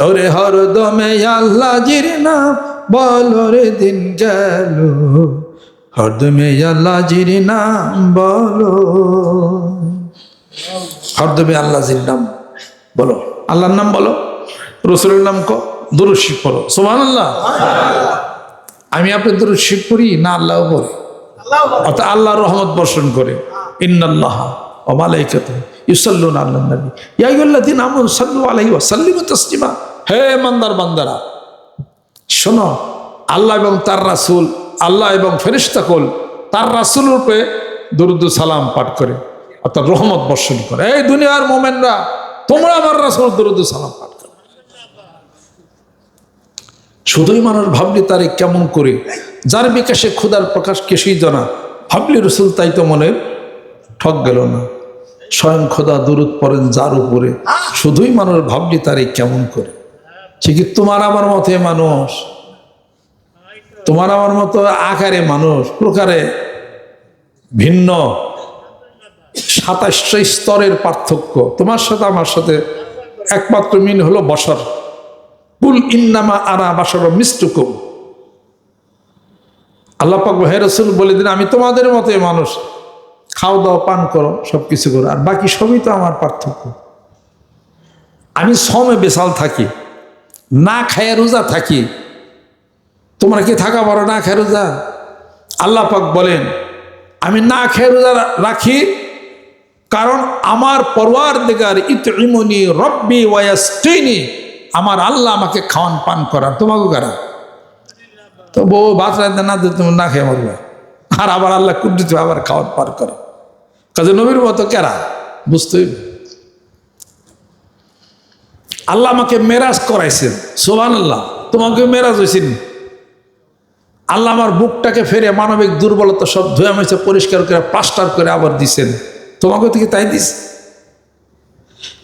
ওরে হরদমে আল্লাহজির নাম বলো রে, দিন গেল হরদমে আল্লাহজির নাম বলো। হরদমে আল্লাহজির নাম বলো, আল্লাহর নাম বলো, রসুলের নাম কো, দুরূদ শরীফ পড়ো। সুবহানাল্লাহ। আমি আপনি দুরূদ শরীফ পড়ি না আল্লাহ পড়ে? অর্থাৎ আল্লাহর রহমত বর্ষণ করে। ইন্নাল্লাহা ওয়া মালাইকাতুহু ইউসাল্লুনা আলান নবী ইয়া আইয়ুহাল্লাযীনা আমানু সাল্লু আলাইহি ওয়া সাল্লিমু তাসলিমা। হে ইমানদার বান্দারা শোনো, আল্লাহ এবং তার রাসূল, আল্লাহ এবং ফেরেশতাকুল তার রাসূলের উপরে দরুদ ও সালাম পাঠ করে, অর্থাৎ রহমত বর্ষণ করে। এই দুনিয়ার মুমিনরা, তোমরা আমার রাসূল দরুদ ও সালাম পাঠ করো। শুধুই মানুষ ভাবলি তারে কেমন করে, যার বিকাশে ক্ষুধার প্রকাশ কেসেই জানা, ভাবলি রসুল তাই তো মনে ঠক গেল না। স্বয়ং খোদা দরুদ পড়েন যার উপরে, শুধুই মানুষ ভাবলি তারে কেমন করে। ঠিক তোমার আমার মতে মানুষ, তোমার আমার মতো আকারে মানুষ, প্রকারে ভিন্ন, 27টা স্তরের পার্থক্য। তোমার সাথে আমার সাথে একমাত্র মিল হলো বশর। কুল ইন্নামা আনা বাশারুম মিসলুকুম। আল্লাহ পাক হে রাসূল বলে দিন, আমি তোমাদের মতোই মানুষ, খাও দাও পান করো সবকিছু করো, আর বাকি সবই তো আমার পার্থক্য। আমি সমে বেসাল থাকি, না খায় রোজা থাকি, তোমরা কি থাকা পারো না খায় রোজা? আল্লাহ পাক বলেন আমি না খেয়ে রোজা রাখি, কারণ আমার পরওয়ারদিগার ইতইমুনি রব্বি ওয়া ইয়াসকিনি, আমার আল্লাহ আমাকে খাওয়ান পান করান। তোমাকে কারা? তো বউ ভাত রাঁধতে না দিতে তুমি না খেয়ে মরবে, আর আবার আল্লাহ কুদ্দুস আবার খাওয়ান পান করো। কাজে নবীর মতো কেরা বুঝতে হইবে। আল্লাহ আমাকে মেরাজ করাইছেন, সুবহানাল্লাহ। তোমাকে মেরাজ হয়েছেন, আল্লাহ আমার বুকটাকে ফেরে মানবিক দুর্বলতা সব ধুয়ে মেছে পরিষ্কার করে প্লাস্টার করে আবার দিছেন। তোমাকে থেকে তাই দিস?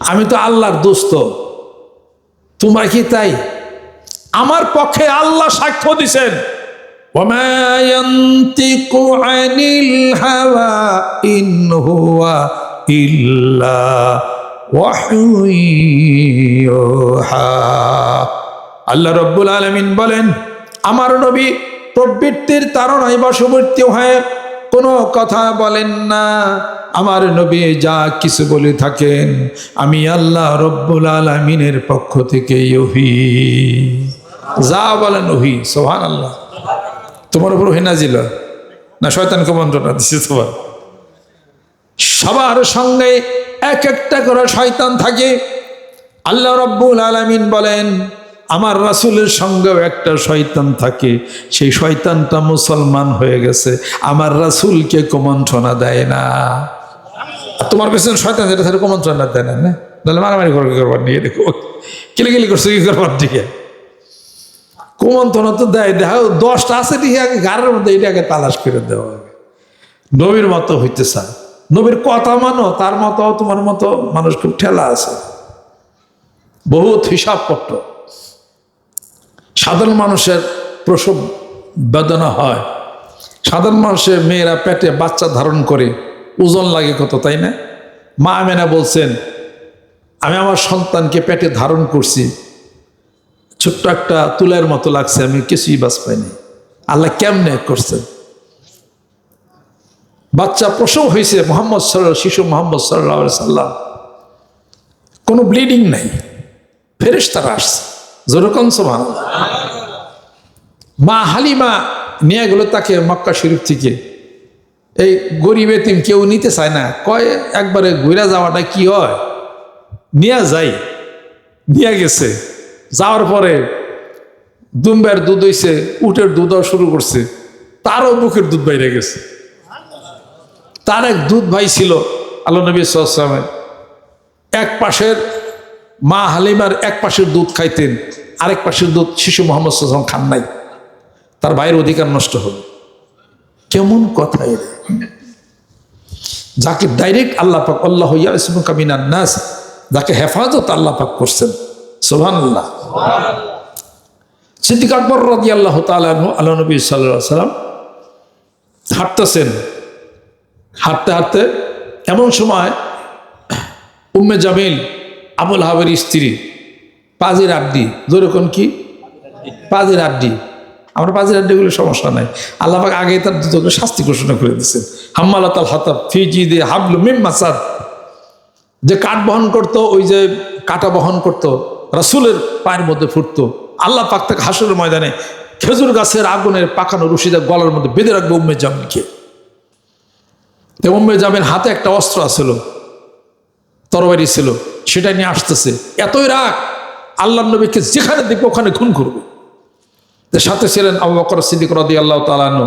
আমি তো আল্লাহর দোস্ত, তোমরা কি তাই? আমার পক্ষে আল্লাহ সাক্ষ্য দিছেন, ওয়ামা ইয়ানতিকু আনিল হাওয়া ইন হুয়া ইল্লা ওয়াহয়ুন ইউহা। আল্লাহ রাব্বুল আলামিন বলেন, আমার নবী প্রবৃত্তির তাড়নায় বশবর্তী হয়ে কোনো কথা বলেন না। আমার নবী যা কিছু বলে থাকেন, আমি আল্লাহ রব্বুল আলামিনের পক্ষ থেকে ওহী, যা বলেন ওহী। সুবহানাল্লাহ। তোমার উপর ওহী নাজিল না শয়তানকে মন্ত্রণা দিছে? তোমার সবার সঙ্গে এক একটা করে শয়তান থাকে। আল্লাহ রব্বুল আলামিন বলেন, আমার রাসূলের সঙ্গেও একটা শয়তান থাকে, সেই শয়তানটা মুসলমান হয়ে গেছে, আমার রাসূলকে কুমন্ত্রণা দেয় না। তোমার পেছনে শয়তান যেটা কুমন্ত্রণা দেয় না। তাহলে মারামারি করবার নিয়ে দেখো কিলিকিলি করছে কি করবার দিকে কুমন্ত্রণা তো দেয় দেখা 10টা আছে দিকে আগে গাড়ের মধ্যে এটাকে তালাশ করে দেওয়া হবে। নবীর মতো হইতে চায়, নবীর কথা মানো, তার মতো তোমার মতো মানুষ খুব ঠেলা আছে, বহুত হিসাবপত্র। সাধারণ মানুষের প্রসব বেদনা হয়, সাধারণ মানুষের মেয়েরা পেটে বাচ্চা ধারণ করে ওজন লাগে কত, তাই না? মা আমেনা বলছেন আমি আমার সন্তানকে পেটে ধারণ করছি, ছোট্ট একটা তুলার মতো লাগছে, আমি কিছুই বাঁচ পাইনি। আল্লাহ কেমনে করছেন? বাচ্চা প্রসব হয়েছে মোহাম্মদ শিশু মোহাম্মদ সাল্লাল্লাহু আলাইহি সাল্লাম, কোনো ব্লিডিং নাই, ফেরেশতারা আসছে, যেরকম সুবহানাল্লাহ। মা হালিমা নিয়ে গেল তাকে মক্কা শরীফ থেকে। এই গরিব এতিম কেউ নিতে চায় না, কয় একবারে ঘুরে যাওয়াটা কি হয়, নিয়ে যাই। নিয়ে গেছে, যাওয়ার পরে দুম্বের দুধ হইছে, উটের দুধও শুরু করছে, তারও বুকের দুধ বাইরে গেছে। তার এক দুধ ভাই ছিল আল্লাহ নবী সাল্লাল্লাহু আলাইহি ওয়াসাল্লামের, এক পাশের মা হালিমার এক পাশের দুধ খাইতেন, আরেক পাশের দুধ শিশু মোহাম্মদ সাল্লাল্লাহু আলাইহি ওয়াসাল্লাম খান নাই, তার ভাইয়ের অধিকার নষ্ট হল। কেমন কথা এর? যাকে ডাইরেক্ট আল্লাহ পাক আল্লাহু ইয়াসিমুকা মিনান নাস, যাকে হেফাজত আল্লাহ পাক করছেন, সুবহানাল্লাহ। সিদ্দিক আকবর রাদিয়াল্লাহু তাআলা আনহু আল্লাহ নবী সাল্লাল্লাহু আলাইহি ওয়াসাল্লাম হাঁটতেছেন, হাঁটতে হাঁটতে এমন সময় উম্মে জামিল আবুল হাবের স্ত্রী, পাজির আড্ডি, যেরকম কি পাজির আড্ডি, আমরা পাজির আড্ডিগুলো সমস্যা নাই, আল্লাহ পাক আগে তার দুটোকে শাস্তি ঘোষণা করে দিচ্ছেন। হাম্মালাতাল হাতাব ফি জিদি হাবলু মিন মাসাদ, যে কাঠ বহন করত, ওই যে কাটা বহন করত, রাসূলের পায়ের মধ্যে ফুটতো, আল্লাহ পাক তাকে হাসরের ময়দানে খেজুর গাছের আগুনের পাকানো রশিদা গলার মধ্যে বেঁধে রাখবে উম্মে জামিলকে। উম্মে জামিল হাতে একটা অস্ত্র ছিল, তরবারি ছিল, সেটা নিয়ে আসতেছে, এতই রাগ আল্লাহর নবীকে যেখানে দেখবে ওখানে খুন করবে। সাথে ছিলেন আবু বকর সিদ্দিক রাদিয়াল্লাহু তাআলা আনহু।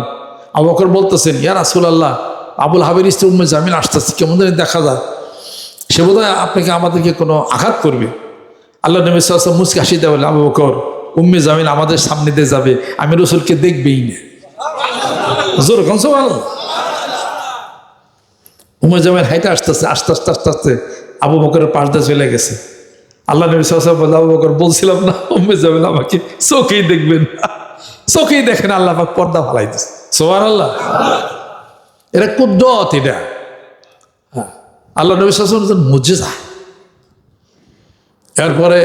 আবু বকর বলতেছেন ইয়া রাসূলুল্লাহ, আবুল হাবের স্ত্রী উম্মে জামিল আসতেছে, কেমন জানি দেখা যায়, সে বোধহয় আপনাকে আমাদেরকে কোনো আঘাত করবে। আল্লাহ নবী সাল্লাল্লাহু আলাইহি ওয়াসাল্লাম মুচকি হাসি দিয়ে বললেন, আবু বকর, উম্মে জামিল আমাদের সামনে দিয়ে যাবে, আমি রাসূলকে দেখবেই না। জোর কোন সুবহানাল্লাহ। উম্মে জামিল হাইতে আসতেছে, আস্তে আস্তে আস্তে আস্তে আবু বকরের পাশ দিয়ে চলে গেছে। আল্লাহ নবী সাল্লাল্লাহু আলাইহি ওয়াসাল্লাম, আবু বকর বলছিলাম না উম্মে জামিল আমাকে চোখেই দেখবেন, চোখেই দেখেন, আল্লাহ পাক পর্দা ফালাই দিচ্ছে। সুবহানাল্লাহ। এটা কুদরত, এটা আল্লাহ নবী সাল্লাল্লাহু আলাইহি ওয়াসাল্লাম মুজিজা। এরপরে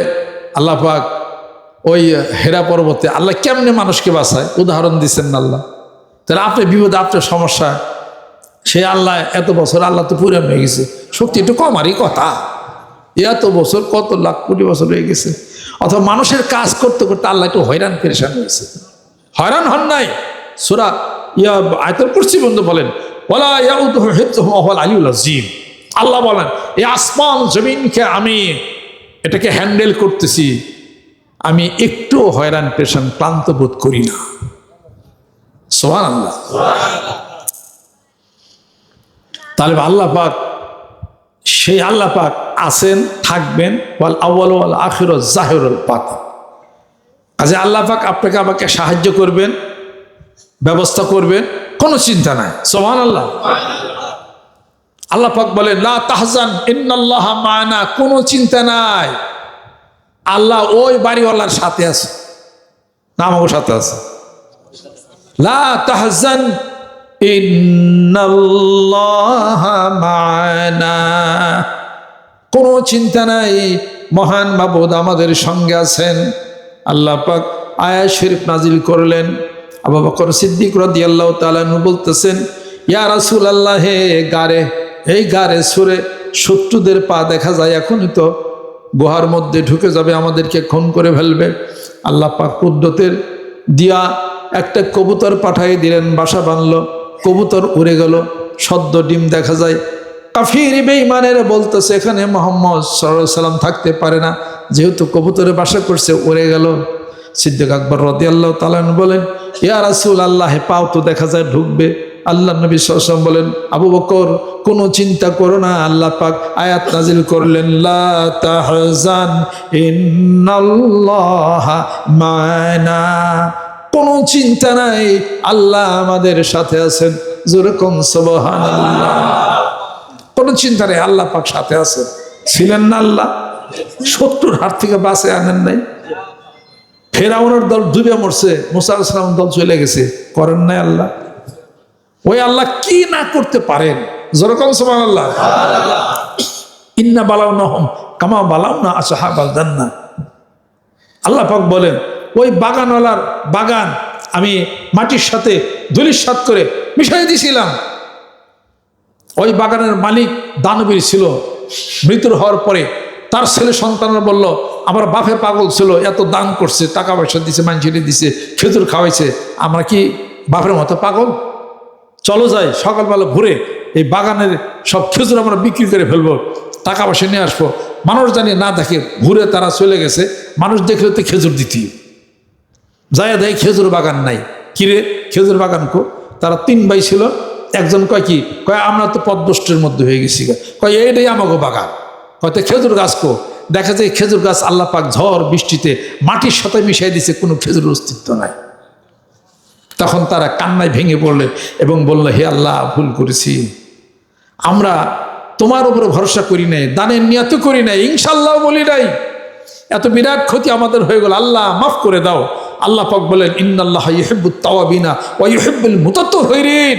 আল্লাহ পাক ওই হেরা পর্বতে আল্লাহ কেমনে মানুষকে বাঁচায় উদাহরণ দিচ্ছেন না আল্লাহ। তাহলে আপনি বিপদে, আপনার সমস্যা, সে আল্লাহ এত বছর, আল্লাহ তো পুরান হয়ে গেছে, শক্তি একটু কমারই কথা, এত বছর কত লাখ কোটি বছর হয়ে গেছে, অথবা মানুষের কাজ করতে করতে আল্লাহ একটু হয়রান পেরেশান হয়েছে। হয়রান হন নাই। সূরা আয়াতুল কুরসি বন্ধু বলেন ওয়ালা ইয়াউদুহু হিফযুহুমা ওয়া হুয়াল আলিয়্যুল আযীম। আল্লাহ বলেন এই আসমান জমিনকে আমি এটাকে হ্যান্ডেল করতেছি, আমি একটু হয়রান পেরেশান ক্লান্ত বোধ করি না। সুবহানাল্লাহ। তাহলে আল্লাহ পাক, সেই আল্লাহ পাক আছেন, থাকবেন, ওয়াল আউয়াল ওয়াল আখির জাহিরুল বাতিন। কাজে আল্লাহ পাক আপনাকে আমাকে সাহায্য করবেন, ব্যবস্থা করবেন, কোনো চিন্তা নাই। সুবহানাল্লাহ। আল্লাহ পাক বলেন লা তাহজান ইন্নাল্লাহা মা'ানা, কোনো চিন্তা নাই, আল্লাহ ওই বাড়িওয়ালার সাথে আছে, না আমার সাথে আছে। লা তাহজান ইন্নাল্লাহা মা'ানা, কোনো চিন্তা নাই, মহান মাবুদ আমাদের সঙ্গে আছেন। আল্লাহ পাক আয়াত শরীফ নাজিল করলেন। আবু বকর সিদ্দিক রাদিয়াল্লাহু তাআলা আনহু বলতেছেন ইয়া রাসূলুল্লাহ, হে গারে, এই গারে সুরে শত্রুদের পা দেখা যায়, এখনই তো গুহার মধ্যে ঢুকে যাবে, আমাদেরকে খুন করে ফেলবে। আল্লাহ পাক কুদরতের দিয়া একটা কবুতর পাঠিয়ে দিলেন, বাসা বাঁধল, কবুতর উড়ে গেল, সদ্য ডিম দেখা যায়। কাফির বেঈমানেরা বলতেছে এখানে মুহাম্মদ সাল্লাল্লাহু আলাইহি সাল্লাম থাকতে পারে না, যেহেতু কবুতরে বাসা করছে, উড়ে গেল। সিদ্দিক আকবর রাদিয়াল্লাহু তাআলা বলেন ইয়া রাসূলুল্লাহ, পাও তো দেখা যায় ঢুকবে, আল্লাহ নবী সাল্লাল্লাহু আলাইহি ওয়াসাল্লাম বলেন, আবু বকর কোনো চিন্তা করো না। আল্লাহ পাক আয়াত নাজিল করলেন, লা তাহজান ইন্নাল্লাহা মা'ানা। কোনো চিন্তা নাই, আল্লাহ আমাদের সাথে আছেন। যেরকম সুবহানাল্লাহ। কোনো চিন্তা নেই, আল্লাহ পাক সাথে আছেন। ছিলেন না আল্লাহ? শত্রুর হাত থেকে বাঁচে আনেন নাই? ফেরাউনের দল ডুবে মরছে, মুসা আলাইহিস সালামের দল চলে গেছে, করেন নাই আল্লাহ? ওই আল্লাহ কি না করতে পারেন? যেরকম সুবহানাল্লাহ। ইন্না বালাউনাহুম কামা বালাউনা আসহাবাল জান্নাহ। আল্লাহ পাক বলেন, ওই বাগানওয়ালার বাগান আমি মাটির সাথে ধুলিস্যাৎ করে মিশিয়ে দিয়েছিলাম। ওই বাগানের মালিক দানবীর ছিল। মৃত্যুর হওয়ার পরে তার ছেলে সন্তানরা বলল, আমার বাপে পাগল ছিল, এত দান করছে, টাকা পয়সা দিছে, মানুষের দিছে, খেজুর খাওয়াইছে, আমরা কি বাপের মতো পাগল? চলো যাই, সকালবেলা ভোরে এই বাগানের সব খেজুর আমরা বিক্রি করে ফেলবো, টাকা পয়সা নিয়ে আসবো। মানুষ জানি না দেখে, ঘুরে তারা চলে গেছে। মানুষ দেখলে তো খেজুর দিতি, যায় দেয় খেজুর বাগান নাই। কিরে খেজুর বাগান কো? তারা 3 ভাই ছিল। একজন কয় কি, কয় আমরা তো পদ্মষ্টের মধ্যে হয়ে গেছি। কয় এইটাই আমাকে বাগান। হয়তো খেজুর গাছ কো? দেখা যায় খেজুর গাছ আল্লাহ পাক ঝড় বৃষ্টিতে মাটির সাথে মিশাই দিছে, কোনো খেজুরের অস্তিত্ব নাই। তখন তারা কান্নায় ভেঙে পড়লেন এবং বলল, হে আল্লাহ, ভুল করেছি, আমরা তোমার উপরে ভরসা করি নাই, দানের নিয়ত করি নাই, ইনশাআল্লাহ বলি নাই, এত বিরাট ক্ষতি আমাদের হয়ে গেল, আল্লাহ মাফ করে দাও। আল্লাহ পাক বলেন, ইন্নাল্লাহা ইউহিব্বুত তাওয়াবিনা ওয়া ইউহিব্বুল মুতাত্তাহিরিন।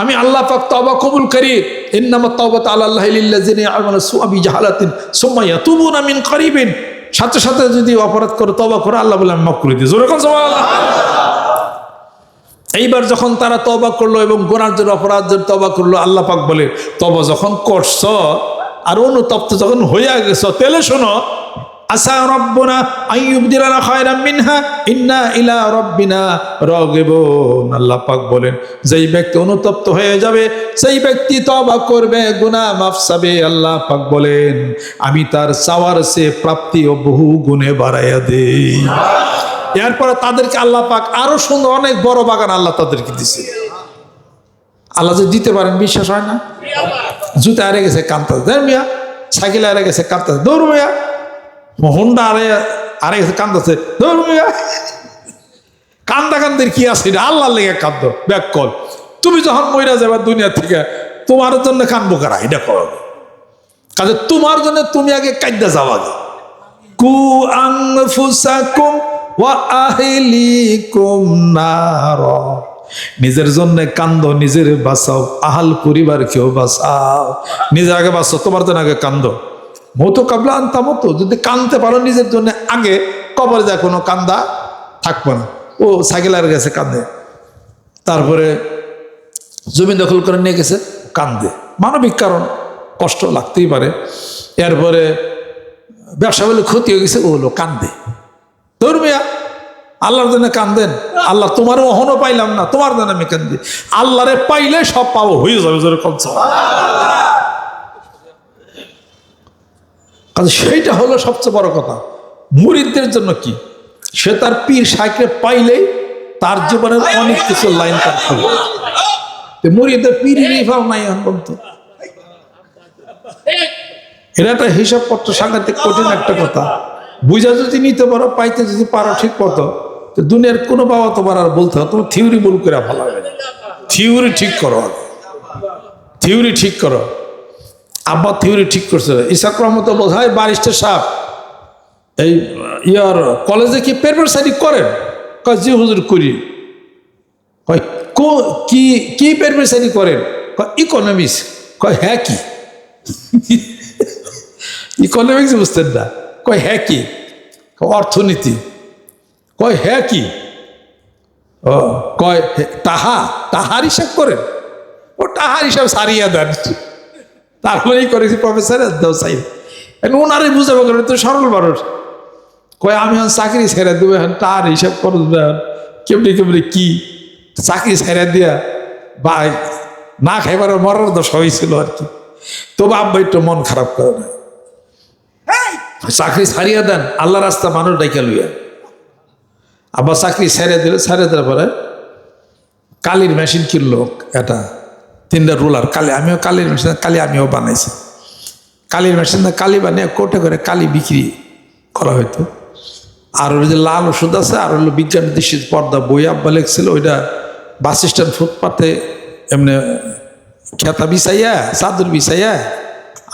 আমি আল্লাহ পাক তওবা কবুল করি। ইন্নামাত তাওবাতু আলাল্লাহি লিল্লাযিনা ইয়া'মালুনা সুআ বিজাহালাতিন সুম্মা ইয়াতুবুনা মিন কারিবিন। সাথে সাথে যদি অপরাধ করে তওবা করে, আল্লাহ বলে আমি মাফ করে দিই। জোরে কোন সুবহানাল্লাহ। এইবার যখন তারা তওবা করলো এবং গুনার জন্য অপরাধের তওবা করলো, আল্লাহ পাক বলে, তওবা যখন করছো আর অনুতপ্ত যখন হইয়া গেছো, তাহলে শোনো, আসা রাব্বুনা আইয়ুবদিলানা খায়রাম মিনহা ইন্না ইলা রাব্বিনা রাগিবুন। আল্লাহ পাক বলেন, যেই ব্যক্তি অনুতপ্ত হয়ে যাবে, সেই ব্যক্তি তওবা করবে, গুনাহ মাফ চাবে, আল্লাহ পাক বলেন আমি তার চাওয়ার চেয়ে প্রাপ্তি ও বহু গুণে বাড়াইয়া দেই। এরপরে তাদেরকে আল্লাহ পাক আরো সুন্দর অনেক বড় বাগান আল্লাহ তাদেরকে দিছে। আল্লাহ যে দিতে পারেন বিশ্বাস হয় না? জুতা হারে গেছে কান্তাছে, দেখ মিয়া, সাইকেল হারে গেছে কান্তাছে, দৌড় মিয়া, হোন্ডা আরে গেছে কান্দাছে, দৌড় মিয়া। কান্দা কান্দের কি আছে? আল্লাহ লেগে কান্দ ব্যাক কল। তুমি যখন মইরা যাবে দুনিয়া থেকে, তোমার জন্য কান্দবো কারা? এটা করো কাজে, তোমার জন্য তুমি আগে কাঁদতে যাও। আগে কু আনফুসাকুম ওয়া আহলিকুম নারা। নিজের জন্য কান্দো, নিজের বাঁচাও, আহাল পরিবার কেউ বাঁচাও। নিজের আগে বাঁচো, তোমার জন্য আগে কান্দো। মতো কাবলা আনতা মতো, যদি কান্দতে পারো নিজের জন্য আগে, কবরে যায় কোনো কান্দা থাকবো না। ও সাইকেলের গেছে কান্দে, তারপরে জমি দখল করে নিয়ে গেছে কান্দে, মানবিক কারণ, কষ্ট লাগতেই পারে। এরপরে ব্যবসা বলে ক্ষতি হয়ে গেছে, ও হলো কান্দে। ধর্মিয়া আল্লাহর জন্য কান্দেন, আল্লাহ তোমার অহনও পাইলাম না, তোমার জন্য আমি কান্দি। আল্লাহরে পাইলে সব পাবো, হয়ে যাবে জোরে কমছে। সেইটা হলো সবচেয়ে বড় কথা। মুরিদদের জন্য কি, সে তার পীর শাইখকে পাইলেই তার জীবনের অনেক কিছু লাইন তার খুলে। মুরিদদের পীরেরই ভাব নাই এখন বলতো। এটা একটা হিসাব পত্র, সাংঘাতিক কঠিন একটা কথা। বুঝা যদি নিতে পারো, পাইতে যদি পারো ঠিক মতো, তো দুনিয়ার কোনো বাবা তোমার আর বলতে হবে তোমার থিওরি ভুল করে ভালো হবে। থিওরি ঠিক করো, থিওরি ঠিক করো। আব্বা থিওরি ঠিক করছে। ইসাক রহমত বোঝায় বারিস্টার সাহেব, এই ইয়ার কলেজে কি পেপার সাইডি করেন? কয় জি হুজুর করি। কয় কি কি পেপার সাইডি করেন? কয় ইকোনমিক্স। কয় হ্যাঁ কি? ইকোনমিক্স বুঝতেন না? কয় হ্যাঁ কি? অর্থনীতি। কয় হ্যাঁ কি? ও কয় তাহার হিসাব করেন? ও তাহার হিসাব সারিয়া দেন। তারপরেই করেছি প্রফেসর দাও চাই, ওনারই বুঝাবো কেন, তো সরল মানুষ। কয় আমি চাকরি ছেড়ে দেবো, এখন তার হিসাব করো কেমনি কেমনি কি চাকরি ছেড়ে দিয়া বা না খাইবার মরার দশ হয়েছিল আর কি। তবু আব্বা একটু মন খারাপ করে না, চাকরি ছাড়িয়া দেন, আল্লাহ রাস্তা মানুষ ডাইকা লইয়া। আব্বা চাকরি ছেড়ে দিলে, ছেড়ে দেওয়ার পরে কালির মেশিন কিনলো এটা, 3টা রোলার কালি, আমিও কালির মেশিন কালি আমিও বানাইছি। কালির মেশিন কালি বানিয়ে কোটে করে কালি বিক্রি করা হইতো। আর ওই যে লাল ওষুধ আছে, আর হলো বিজ্ঞান দৃষ্টির পর্দা বই আব্বা লেখছিল, ওইটা বাস স্ট্যান্ড ফুটপাতে এমনি খেতা বিছাইয়া চাদর বিছাইয়া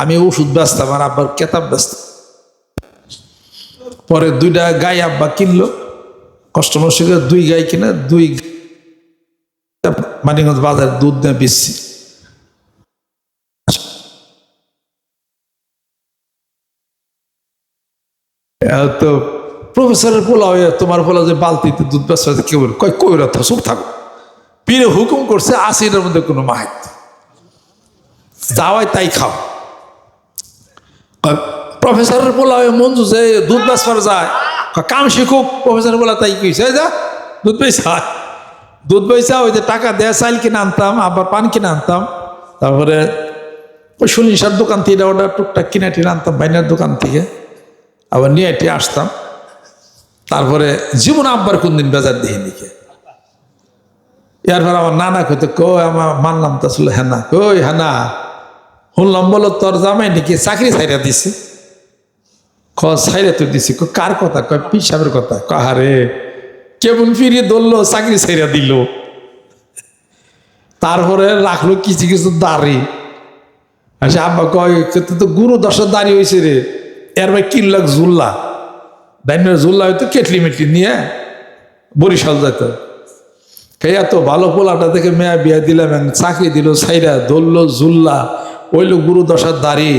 আমি ওষুধ বেচতাম, আর আব্বার কেতাব বেচতাম। পরে 2টা গাই আব্বা কিনলো, কষ্ট মষ্ট করে 2 গাই কিনে 2 মানিকগঞ্জ বাজার দুধ দিয়ে বেচছি। তো প্রফেসরের পোলা হয়ে তোমার পোলা যে বালতিতে দুধ বেচা কেউ কয় কই রাখো, চুপ থাকো, পীরে হুকুম করছে 80টার মধ্যে কোনো মাহাত যাওয়াই তাই খাও। প্রফেসরের পোলা হয়ে মঞ্জু যে দুধ বেচবার যায়, কাম শিখুক, প্রফেসরের পোলা তাই কইছে, যা দুধ বেচা। দুধ বেচা ওই যে টাকা দেয়া চাইল কিনে আনতাম, আবার পান কিনে আনতাম, তারপরে ওই সলিষার দোকান থেকে ওটা টুকটাক কিনে টিনে আনতাম, বাইনার দোকান থেকে আবার নিয়ে এটি আসতাম। তারপরে জীবন আব্বার কোনদিন বেজার দিয়ে নিকে। এরপর আমার নানা কইতে কই আমার মানলাম তো আসলে হ্যাঁ না, কই হ্যাঁ না শুনলাম বলো তোর জামাই নাকি চাকরি ছাইরা দিছি। ছাইরা তো দিছি, কার কথা? কয় পীর সাহেবের কথা। কাহারে কেমন ফিরিয়ে ধরলো, চাকরি ছাইরা দিল। তারপরে রাখলো কিছু কিছু দাড়ি। আচ্ছা আব্বা কয় তো গুরু 10 দাড়ি হয়েছে রে। এর ভাই কিনলাক জুল্লা, ডাইনের জুল্লা হয়তো কেটলি মেটলি নিয়ে বরিশাল যেত। এত ভালো পোলাটা থেকে মেয়া বিয়া দিলাম, চাকরি দিল ছাইরা, ধরলো জুল্লা, ওইলো গুরু 10 দাড়ি।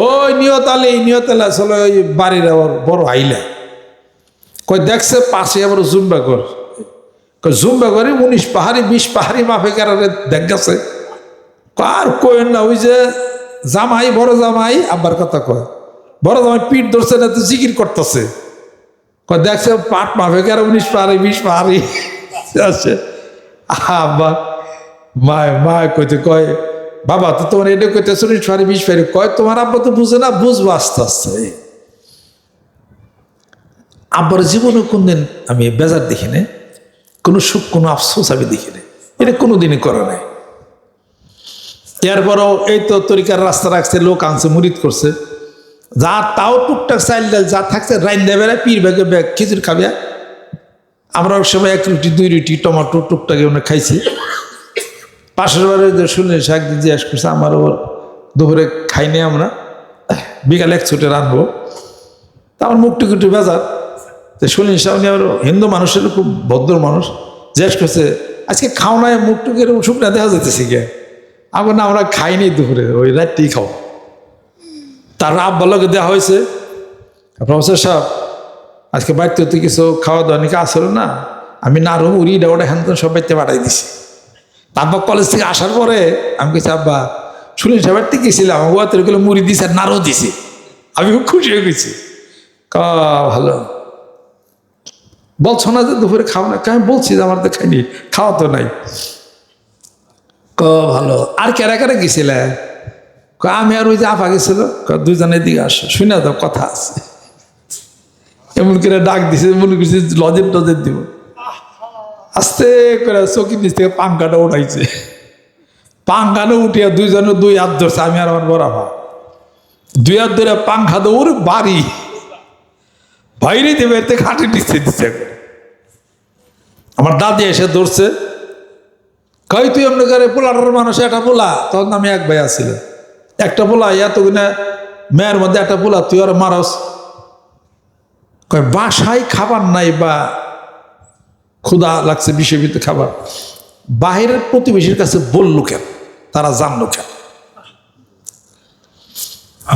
ওই নিয়ত আলী আসলে ওই বাড়ির আবার বড় আইলা। কই দেখছে পাশে আবার জুম্বা কর, জুম্বা করে 19 পাহাড়ি 20 পাহাড়ি মাফে কারারে দেখ গেছে। আর কই না, ওই যে জামাই বড় জামাই আব্বার কথা কয়, বড় জামাই পিঠ ধরছে না তো জিকির করতেছে। কয় দেখছে পাট মাফে কারা 19 পাহাড়ি 20 পাহাড়ি আছে। আব্বা মায় কইতে কয় বাবা তো তোমার এটা কইতে 19 পাহাড়ি 20 পাহাড়ি, কয় তোমার আব্বা তো বুঝে না, বুঝবো আস্তে আস্তে। আব্বার জীবনে কোনদিন আমি বেজার দেখি না, কোনো সুখ কোনো আফসোস আমি দেখি না, এটা কোনোদিনই করে নাই। এরপরও এই তো তরিকার রাস্তা রাখছে, লোক আনছে, মুরিদ করছে, যা তাও টুকটাক চাইল ডাল যা থাকছে রাইন দেবে, পীর ব্যাগে ব্যাগ খিচুড়ি খাবিয়া। আমরা এক সময় 1 রুটি 2 রুটি টমাটো টুকটাকে আমরা খাইছি। পাশের বারে যে শুনলে একদিন জিজ্ঞেস করছে, আমার ওর দুপুরে খাইনি আমরা, বিকালে 1 ছুটে রানবো। তা আমার মুখ টুকুটি বেজার। তো শুনলেন সামনে আবার হিন্দু মানুষের খুব ভদ্র মানুষ, জিজ্ঞেস করছে আজকে খাও নাই, মুখ টুকে এরকম শুকনা দেখা যাইতেছে গে। আমার না আমরা খাইনি দুপুরে, ওই রাতটি খাও। তার আব্বালোকে দেওয়া হয়েছে, প্রফেসর সাহেব আজকে বাড়িতে তো কিছু খাওয়া দাওয়া নাকি আসলো না, আমি নাড়ু মুড়ি ওটা হ্যান সব বাড়িতে পাঠাই দিছি। তারপর কলেজ থেকে আসার পরে আমি কিছু আব্বা শুনিস বাড়িতে গেছিলাম, ওগুলো মুড়ি দিছে আর নাড়ু দিছি, আমি খুব খুশি হয়ে গেছি। ভালো বলছো না যে দুপুরে খাও না? আমি বলছি যে আমার তো খাইনি, খাওয়া তো নাই। ভালো। আর কারা কারা গেছিল? আমি আর ওই যে আপা গেছিল। 2 জনের দিকে আসো, শুনে তো কথা আছে। এমন করে ডাক দিছে, মনে করছি লজের টজের দিব। আস্তে করে চকির নিচ থেকে পাঙ্খাটা উঠাইছে, পাঙ্খাটা উঠিয়া 2 জনের 2 হাত ধরছে, আমি আর আমার বড় আপা 2 হাত ধরে পাঙ্খা দৌড় বাড়ি বাইরে দেবে, খাটে দিচ্ছে দিচ্ছে। আমার দাদি এসে ধরছে, কই তুই এমনি করে পোলাটার মানুষ, একটা পোলা, তখন আমি 1 ভাই আসছিল, একটা পোলা এতগুলো মেয়ের মধ্যে একটা পোলা, তুই আর মারস। কয় বাসায় খাবার নাই বা ক্ষুধা লাগছে, বিষয় ভিতরে খাবার, বাহিরের প্রতিবেশীর কাছে বললো কেন, তারা জানলো কেন?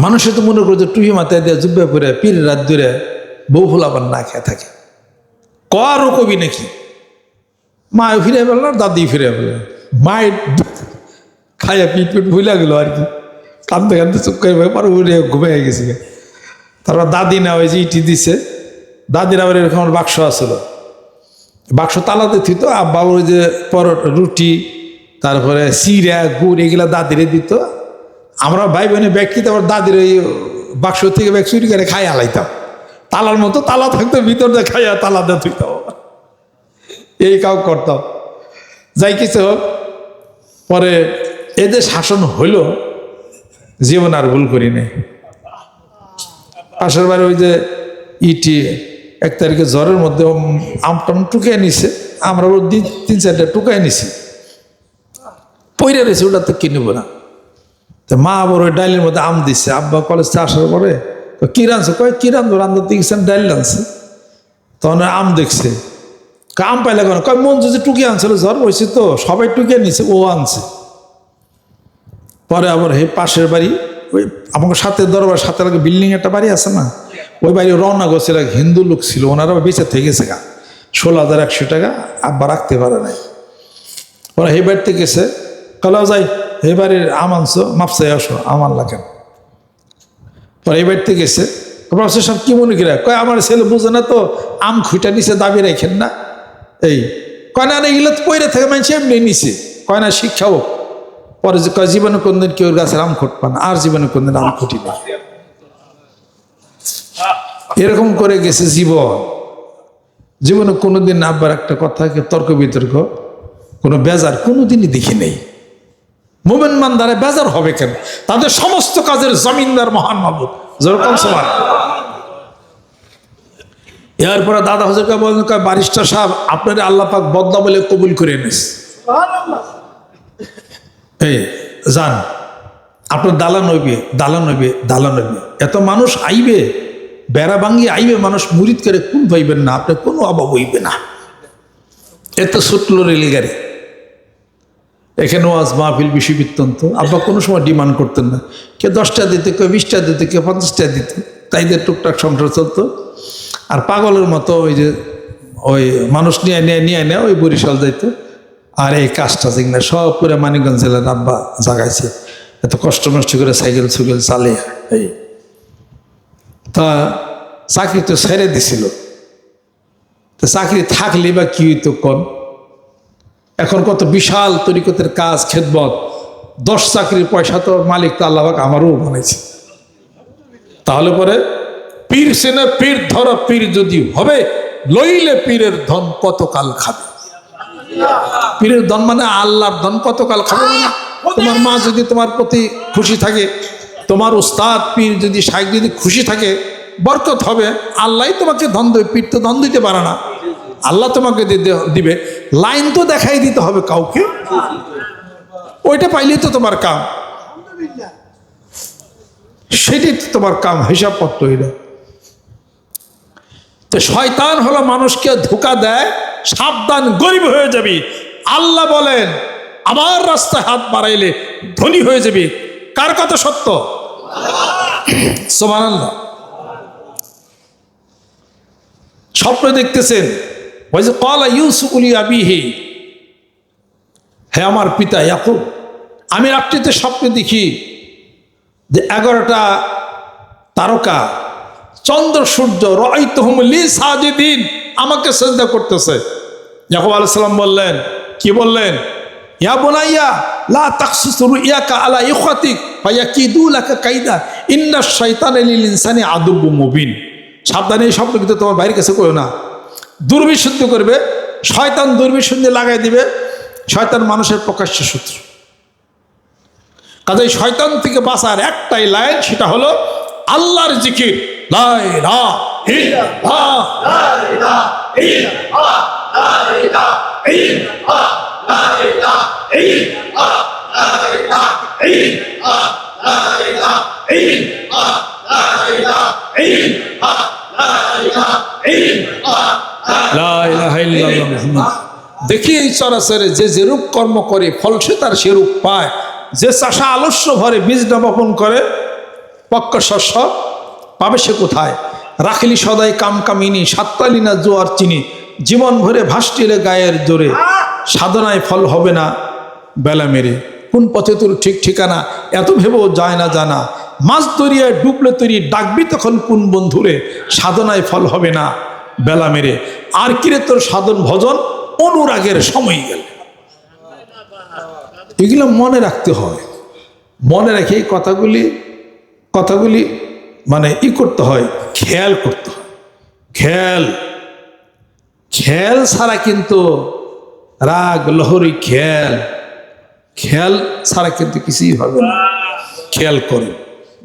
মানুষে তো মনে করছে টুহি মাথায় দিয়ে জুব্বা পরে পীরের রাত ধরে বউ ফুলাবার না খেয়ে থাকে, কারও কবি নাকি। মায় ফিরে পেল না, দাদি ফিরে পেল, মায়ের খাইয়া পিট পিট ভুলে গেল আর কি, কান্দতে কান্দতে চুপ করে পরে উড়ে ঘুমিয়ে গেছি। তারপর দাদি না ওই যে ইটি দিছে, দাদির আবার এরকম আমার বাক্স আসলো, বাক্স তালাতে থিত, আব্বা ওই যে পরোটা রুটি তারপরে চিড়া গুড় এগুলা দাদিরে দিত। আমরা ভাই বোনে ব্যাগ কিনতে, আবার দাদির ওই বাক্স থেকে ব্যাগ চুরি করে খাই আলাইতাম, তালার মতো তালা থাকতো, ভিতর দিয়ে খাইয়া তালা দিয়ে থুইতাম, এই কাউ করতাম। যাই কিছু হোক, পরে এদের শাসন হইল, জীবন আর ভুল করি নাই। পাশের বাড়ি ওই যে ইটি 1 তারিখে জ্বরের মধ্যে আমটাম টুকাই নিছে, আমরা ওর 3-4টা টুকাই নিছি, পইরে রয়েছে, ওটা তো কিনব না। তো মা আবার ওই ডাইলের মধ্যে আম দিচ্ছে। আব্বা কলেজ থেকে আসার পরে কি রাঁধছে, কয় কি রাঁধবো, রান্নাতে গেছেন ডাইল রাঁধছে। তখন আম দেখছে, আম পাইলে কেন, কয় মন যদি টুকিয়ে আনছিল, জ্বর হয়েছে তো সবাই টুকিয়ে নিছে, ও আনছে। পরে আবার হে পাশের বাড়ি ওই আমাকে সাথে দরবার সাথে লাগে বিল্ডিং একটা বাড়ি আছে না, ওই বাড়ি রওনা করছিল, হিন্দু লোক ছিল, ওনারা বেঁচে থেকেছে গা 16,100 টাকা, আব্বা রাখতে পারে নাই। পরে হে বাড়িতে গেছে, কলাও যাই হে বাড়ির আম আনছো, মাপসাই আসো, আমার লাগেন। পরে এই বাড়িতে গেছে, প্রফেসর সাহেব কি মনে করে, কয় আমার ছেলে বুঝে না তো, আম খুঁটা নিচে দাবি রাখেন না, এই কয় না এগুলো তো পইরে থেকে মানুষ এমনি নিছে, কয় না শিক্ষাও। পরে কয় জীবনে কোনদিন কেউ গাছের আম খুঁট পান, আর জীবনে কোনদিন আম খুঁটি না। এরকম করে গেছে জীবনে কোনোদিন আব্বার একটা কথা, তর্ক বিতর্ক, কোনো বেজার কোনোদিনই দেখি নেই। মোমেন মানদারে বেজার হবে কেন? তাদের সমস্ত কাজের জমিনদার মহান মাবুদ। যেরকম সবার এরপরে দাদা হুজুরকে বলেন, ব্যারিস্টার সাহেব আপনার আল্লাহ পাক বদলা বলে কবুল করে এনেছে, এই যান আপনার দালান হইবে, দালান হইবে, দালান হইবে, এত মানুষ আইবে, বেড়া ভাঙ্গি আইবে, মানুষ মুরিদ করে কোন পাইবেন না, আপনার কোনো অভাব হইবে না। এত ছুটল রেলগাড়ি, এখানে ওয়াজ মাহফিল বেশি বৃত্তান্ত। আব্বা কোনো সময় ডিমান্ড করতেন না, কে 10টা দিতে, কেউ 20টা দিতে, কেউ 50টা দিত, তাইদের টুকটাক সংসার চলতো। আর পাগলের মতো ওই যে ওই মানুষ নিয়ে ওই বরিশাল যাইতো। আর এই কাজটা যেগুলো সব করে মানিকগঞ্জ জেলার আব্বা জাগাইছে, এত কষ্ট নষ্ট করে সাইকেল সুইকেল চালিয়ে। এই তা চাকরি তো ছেড়ে দিছিল, তো চাকরি থাকলে বা কি হইতো কোন, এখন কত বিশাল তরিকতের কাজ, খেদমত, 10 চাকরির পয়সা তো মালিক তো আল্লাহ আমারও বানাইছে। তাহলে পরে পীর সেনা পীর ধরা পীর যদি হবে, লইলে পীরের ধন কতকাল খাবে। পীরের ধন মানে আল্লাহর ধন কতকাল খাবে। মানে তোমার মা যদি তোমার প্রতি খুশি থাকে, তোমার উস্তাদ পীর যদি শাইখ যদি খুশি থাকে, বরকত হবে। আল্লাহ তোমাকে ধন দেবে, পীর তো ধন দিতে পারে না, আল্লাহ তোমাকে দিবে। লাইন তো দেখাই দিতে হবে কাউকে, ওইটা পাইলেই তো তোমার কাম, সেটাই তো তোমার কাম, হিসাবপত্র। এটা তো শয়তান হলো মানুষকে ধোঁকা দেয়, সাবধান গরিব হয়ে যাবি। আল্লাহ বলেন আমার রাস্তায় হাত বাড়াইলে ধনী হয়ে যাবি। কার কথা সত্য? সুবহানাল্লাহ। স্বপ্ন দেখতেছেন, ওই যে ক্বালা ইউসুফ লি আবিহি, হে আমার পিতা ইয়াকুব, আমি রাত্রিতে স্বপ্নে দেখি যে 11টা তারকা, চন্দ্র সূর্য, রাআইতুহুম লি সাজিদিন, আমাকে সিজদা করতেছে। ইয়াকুব আলাইহিস সালাম বললেন, কি বললেন? ইয়া বুনাইয়া লা তাকসুস রুইয়াকা আলা ইখওয়াতিক ফায়াকিদু লাকা কাইদা ইন্নাশ শাইতানা লিল ইনসানি আদুব্বুম মুবিন। সাবধানে, এই স্বপ্ন কিন্তু তোমার ভাইয়ের কাছে কইও না, দুর্বিশুদ্ধ করবে শয়তান, দুর্বিশুদ্ধি লাগাই দিবে। শয়তান মানুষের প্রকাশ্য শত্রু। কাজে শয়তান থেকে বাঁচার একটাই লাইন, সেটা হলো আল্লাহর জিকির, লা ইলাহা ইল্লাল্লাহ, লা ইলাহা ইল্লাল্লাহ, লা ইলাহা ইল্লাল্লাহ, লা ইলাহা ইল্লাল্লাহ, লা ইলাহা ইল্লাল্লাহ, লা ইলাহা ইল্লাল্লাহ, লা ইলাহা ইল্লাল্লাহ, লা ইলাহা ইল্লাল্লাহ, লা ইলাহা ইল্লাল্লাহ মুহাম্মদ। দেখি এই চরাচরে যে যেরূপ কর্ম করে ফল সে তার সেরূপ পায়। যে চাষা আলস্য ভরে বীজ বপন করে, পক্ক শস্য পাবে সে কোথায়? রাখিলি সদাই কাম কামিনী, সাত্তালি না জোয়ার চিনি, জীবন ভরে ভাসটিলে গায়ের জোরে, সাধনায় ফল হবে না বেলা মেরে। কোন পথে তোর ঠিক ঠিকানা এত ভেবেও যায় না জানা, মাছ দরিয়ায় ডুবলে তৈরি ডাকবি তখন কোন বন্ধুরে, সাধনায় ফল হবে না বেলা মেরে। আর কিরে তোর সাধন ভজন, অনুরাগের সময় গেল। এগুলো মনে রাখতে হয়, মনে রেখে এই কথাগুলি মানে করতে হয়, খেয়াল করতে হয়। খেয়াল ছাড়া কিন্তু রাগ, লহরি, খেয়াল, খেয়াল ছাড়া কিন্তু কিছুই হবে না। খেয়াল করে,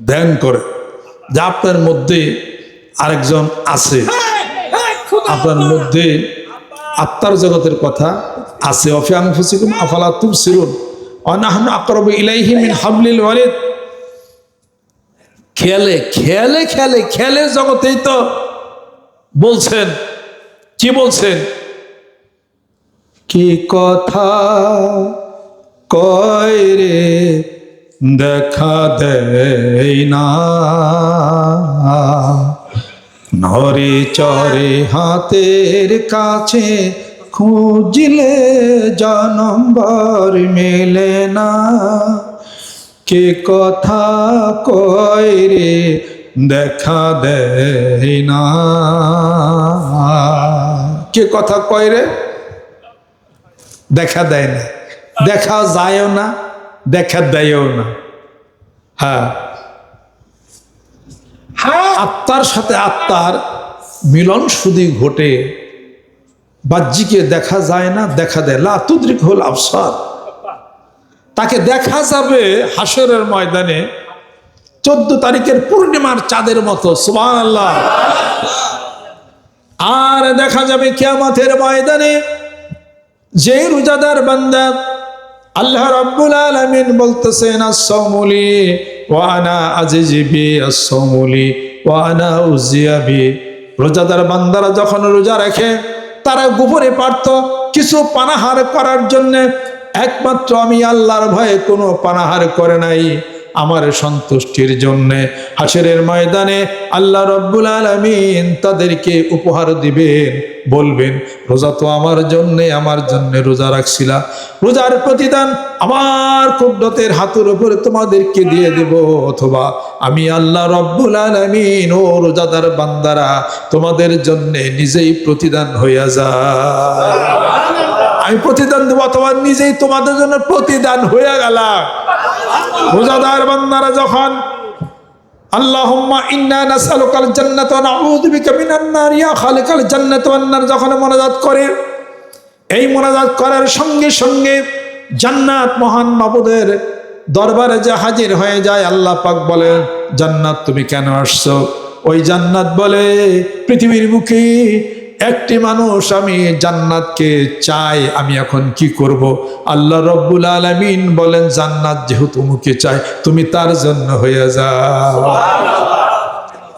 ধ্যান করে যে আপনার মধ্যে আরেকজন আছে, আপনার মধ্যে আত্মার জগতের কথা আছে। অফি আনফুসিকুম আফালা তুবসিরুন ওয়া নাহনু আকরাবু ইলাইহি মিন হাবলিল ওয়ারিদ। খেয়ালে খেয়ালে খেয়ালে খেয়ালের জগতেই তো বলছেন, কি বলছেন? কি কথা কয় রে দেখা দেয় না, নরে চরে হাতের কাছে খুঁজলে জনম্বর মেলে না। কে কথা কয় রে দেখা দেয় না, কে কথা কয় রে দেখা দেয় না, দেখা যায়ও না, দেখা দেয়ও না। হ্যাঁ, আত্মার সাথে আত্মার মিলন শুধু ঘটে, বাহ্যিকে দেখা যায় না, দেখা দেয়। লা তুদরিকুল আবসার, তাকে দেখা যাবে হাসরের ময়দানে 14 তারিখের পূর্ণিমার চাঁদের মতো। সুবহানাল্লাহ। আর দেখা যাবে কিয়ামতের ময়দানে যে রোজাদার বান্দা, আল্লাহ রাব্বুল আলামিন বলতেছেন আস-সাওমুলি ওয়া আনা আজিজি বি, আস-সাওমুলি ওয়া আনা উজিয়া বি। রোজাদার বান্দারা যখন রোজা রাখে তারা গোপনে পারত কিছু পানাহার করার জন্য, একমাত্র আমি আল্লাহর ভয়ে কোনো পানাহার করে নাই, আমার সন্তুষ্টির জন্য। হাসরের ময়দানে আল্লাহ রাব্বুল আলামিন তাদেরকে উপহার দিবেন, বলবেন রোজা তো আমার জন্য রোজা রাখছিলা, রোজার প্রতিদান আমার কুদরতের হাতের উপরে তোমাদেরকে দিয়ে দেব, অথবা আমি আল্লাহ রাব্বুল আলামিন ও রোজাদার বান্দারা তোমাদের জন্য নিজেই প্রতিদান হইয়া যায়। আমি প্রতিদান দেবো অথবা নিজেই তোমাদের জন্য প্রতিদান হইয়া গেলাম। রোজাদার বান্দারা যখন আল্লাহুম্মা ইন্না নাসআলুকাল জান্নাতা ওয়া নাউযু বিকা মিনান নার ইয়া খালিকাল জান্নাতি ওয়ান নার যখন মোনাজাত করে, এই মোনাজাত করার সঙ্গে সঙ্গে জান্নাত মহান মাবুদের দরবারে যে হাজির হয়ে যায়। আল্লাহ পাক বলেন, জান্নাত তুমি কেন আসছো? ওই জান্নাত বলে, পৃথিবীর মুখে একটি মানুষ আমি জান্নাতকে চাই, আমি এখন কি করব? আল্লাহ রাব্বুল আলামিন বলেন, জান্নাত যেহেতু মুখে চাই তুমি তার জন্য হয়ে যাও।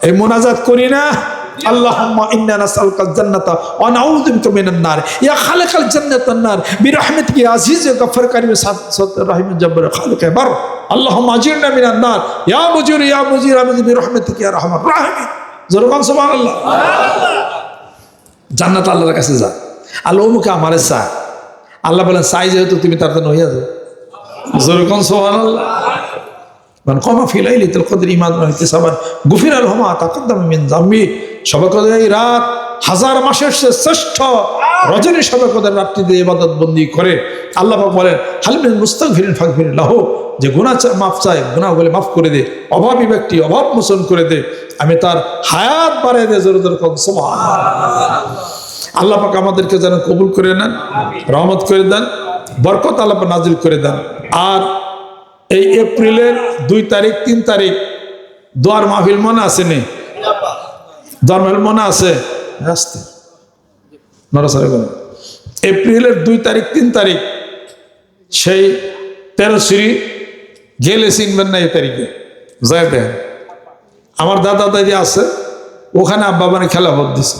এই মোনাজাত করি না, আল্লাহুম্মা ইন্না নাসআলুকাল জান্নাতা ওয়া নাউযু বিকা মিনান নার ইয়া খালিকাল জান্নাতি ওয়ান নার বিরহমাতিকা ইয়া আজিজ ইয়া গফফার কারীম সাত্তার রহিম জব্বার খালিক বার আল্লাহুম্মা আজিরনা মিনান নার ইয়া মুজির আমি বিরহমাতিকা ইয়া রাহমান রাহিম। জোরকান সুবহানাল্লাহ। জান্নাত আল্লাহর কাছে যা, আল্লাহ মুখে আমারে চা, আল্লাহ বলেন চাই যেহেতু তুমি তার জন্য হইয়া যাও। জোরকান সুবহানাল্লাহ। মানে কমা ফিলাইলি তেল কদর ইমান ইহতিসাবান গুফির আল হুমা তাকদ্দাম মিন যামবি। সবে কদর এই রাত হাজার মাসের শ্রেষ্ঠ রজনী সবে কদর রাত্রিতে ইবাদত বন্দি করে আল্লাহ পাক বলেন, হাল মিন মুস্তাগফিরিন ফাগফির লাহু, যে গুনাহ মাফ চায় গুনাহগুলো মাফ করে দে, অভাবী ব্যক্তি অভাব মোচন করে দে, আমি তার হায়াত বাড়াই দে। জোরে জোরে কম সুবহানাল্লাহ। আল্লাহ পাক আমাদেরকে যেন কবুল করে নেন, রহমত করে দেন, বরকত আল্লাহ পাক নাজিল করে দেন। আর এই এপ্রিলের 2 তারিখ 3 তারিখ দোয়ার মাহফিল মনে আছে নি? দোয়ার মাহফিল মনে আছে? আসতে নড়াচড়া করেন। এপ্রিলের 2 তারিখ 3 তারিখ সেই 13 শ্রী গেলে চিনবেন না, এই তারিখে যাই দেখেন। আমার দাদা দাদি আছে, ওখানে আব্বা মানে খেলা ভোট দিছে,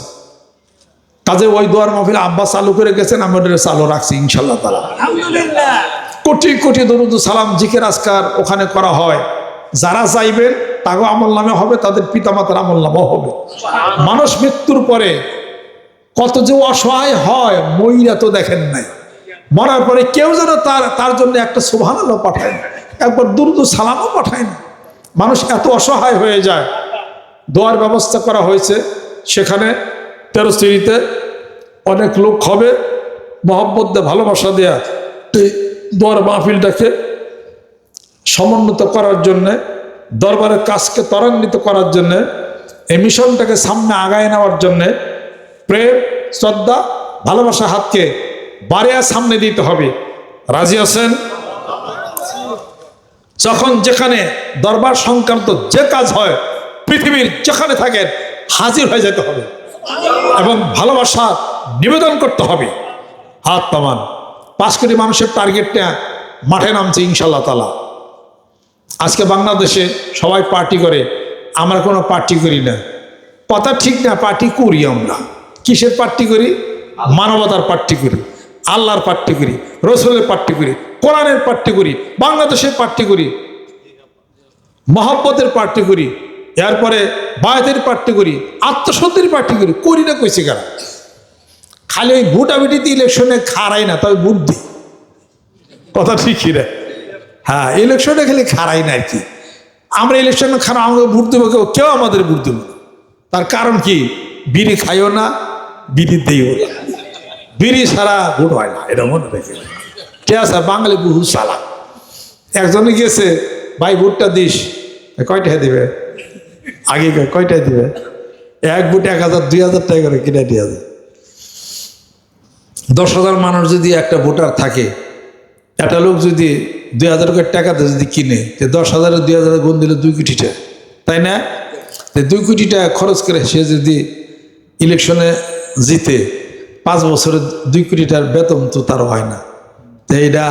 কাজে ওই দোয়ার মাহফিল আব্বা চালু করে গেছেন, আমাদের চালু রাখছি ইনশাল্লাহ তাআলা। আলহামদুলিল্লাহ। কোটি কোটি দরুদ সালাম জিকির আজকার ওখানে করা হয়। যারা চাইবেন তাগো আমল নামে হবে, তাদের পিতামাতার আমল নামও হবে। মানুষ মৃত্যুর পরে কত যে অসহায় হয়, মইরা তো দেখেন নাই, মরার পরে কেউ যেন তার জন্য একটা সুবহানাল্লাহ পাঠায় না, একবার দরুদ সালামও পাঠায় না। মানুষ এত অসহায় হয়ে যায়। দোয়ার ব্যবস্থা করা হয়েছে সেখানে 13 শ্রেণীতে অনেক লোক হবে, মহব্বত দিয়ে ভালোবাসা দেয়া দোয়ার মাহফিলটাকে সমুন্নত করার জন্যে, দরবারের কাজকে ত্বরান্বিত করার জন্যে, এই মিশনটাকে সামনে আগায় নেওয়ার জন্যে প্রেম শ্রদ্ধা ভালোবাসা হাতকে বাড়িয়া সামনে দিতে হবে। রাজি আছেন? যখন যেখানে দরবার সংক্রান্ত যে কাজ হয়, পৃথিবীর যেখানে থাকেন হাজির হয়ে যেতে হবে এবং ভালোবাসা নিবেদন করতে হবে। হাত নামান। 5 কোটি মানুষের টার্গেটটা মাঠে নামছে ইনশাআল্লাহ তাআলা। আজকে বাংলাদেশে সবাই পার্টি করে, আমরা কোনো পার্টি করি না। কথা ঠিক না, পার্টি করি আমরা। কিসের পার্টি করি? মানবতার পার্টি করি, আল্লাহর পার্টি করি, রসুলের পার্টি করি, কোরআনের পার্টি করি, বাংলাদেশের পার্টি করি, মহব্বতের পার্টি করি, এরপরে বায়াতের পার্টি করি, আত্মশুদ্ধির পার্টি করি। করি না কইছে কারা? খালি ওই ভোটাভুটিতে ইলেকশনে খারাই না, তবে ভোট দিই। কথা ঠিকই রে। হ্যাঁ, ইলেকশনে খালি খারাই না আর কি। আমরা ইলেকশনে খারাপ, আমাকে ভোট দেবো, কেউ আমাদের ভোট দেবো। তার কারণ কি? বিড়ি খাইও না, বিড়ি দিও না, বিড়ি ছাড়া ভোট হয় না, এটা মনে রেখে। ঠিক আছে, বাঙালি বহু চালা। একজনে গেছে, ভাই ভোটটা দিস। কয়টায় দিবে? আগে কয়টায় দিবে? এক ভোট 1000 2000 টাকা করে কিনে দিয়ে যায়। 10,000 মানুষ যদি একটা ভোটার থাকে, একটা লোক যদি 2000 করে টাকাতে যদি কিনে, 10,000 2000 গুণ দিলে 2 কোটি টাকা, তাই না? 2 কোটি টাকা খরচ করে সে যদি ইলেকশনে জিতে, 5 বছরে 2 কোটি টাকার বেতন তো তার হয় না। তো এইটা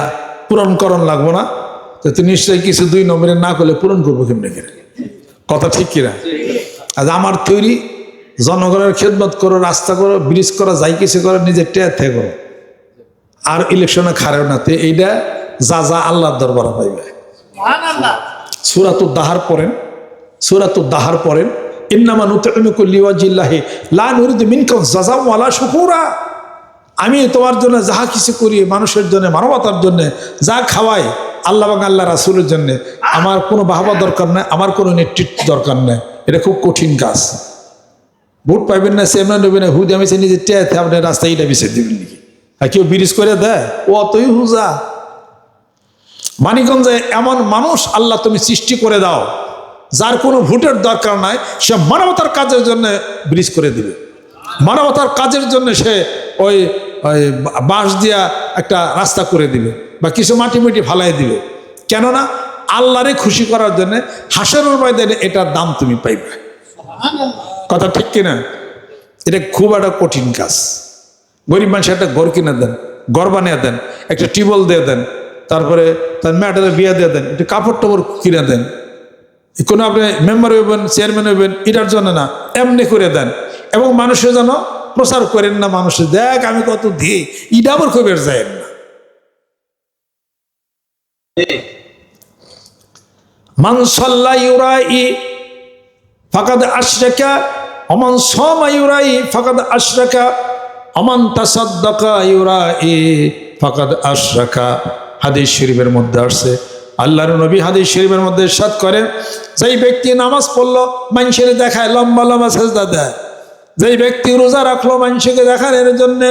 পূরণকরণ লাগবো না? তো নিশ্চয়ই কিছু 2 নম্বরে না করলে পূরণ করবো কেমনে করে? কথা ঠিক কিনা? আজ আমার তৈরি জনগণের খেদমত করো, রাস্তা করো, ব্রিজ করা, যাই কিছু করো, নিজের টেয়ার থেকে করো, আর ইলেকশনে খারেও না। তো এইটা যা যা আল্লাহর দরবারে পাইবে। সূরাতুদ দাহার পড়েন, সূরাতুদ দাহার পড়েন। ইন্নামা নুতইমুকুম লিওয়াজিল্লাহি লা নুরিদু মিনকুম জাযাআ ওয়ালা শুকুরা। আমি তোমার জন্য যাহা কিছু করি, মানুষের জন্য, মানবতার জন্য যা খাওয়াই, আল্লাহ এবং আল্লাহ রাসূলের জন্য। আমার কোনো বাহবা দরকার নাই, আমার কোনো নেতৃত্ব দরকার নাই। এটা খুব কঠিন কাজ। ভোট পাইবেন না, সেমন নেবেন না, হুদে আমি নিজে টেয়াতে আপনি রাস্তায় এটা বিছে দিবেন নাকি? আর কেউ ব্রিজ করে দেয়? ও অতই হুজা। মানিকগঞ্জে এমন মানুষ আল্লাহ তুমি সৃষ্টি করে দাও, যার কোনো ভোটের দরকার নাই, সে মানবতার কাজের জন্য ব্রিজ করে দিবে, মানবতার কাজের জন্য সে ওই বাঁশ দিয়া একটা রাস্তা করে দিবে, বা কিছু মাটি মাটি ফালাই দিবে। কেননা আল্লাহরে খুশি করার জন্য হাসরের ময়দানে এটার দাম তুমি পাইবে। কথা ঠিক কিনা? এটা খুব একটা কঠিন কাজ। গরিব মানুষ একটা ঘর কিনে দেন, ঘর বানিয়ে দেন, একটা টিউবওয়েল দিয়ে দেন, তারপরে তার মেয়েটারে বিয়ে দিয়ে দেন, একটু কাপড় টাপড় কিনে দেন। কোনো আপনি মেম্বার হইবেন, চেয়ারম্যান হইবেন, এটার জন্য না, এমনি করে দেন। এবং মানুষের যেন প্রচার করেন না, মানুষের দেখ আমি কত দিই, ইটা আবার খুব বের যায় না। মান সাল্লা ইউরাই ফাকাদ আশরাকা ওমান সামা ইউরাই ফাকাদ আশরাকা ওমান তাসাদ্দাকা ইউরাই ফাকাদ আশরাকা। হাদিস শরীফের মধ্যে আসছে, আল্লাহর নবী হাদিস শরীফের মধ্যে ইরশাদ করেন, যেই ব্যক্তি নামাজ পড়লো মানুষের দেখায় লম্বা লম্বা সেজদা দেয়, যেই ব্যক্তি রোজা রাখলো মানুষকে দেখানোর জন্য,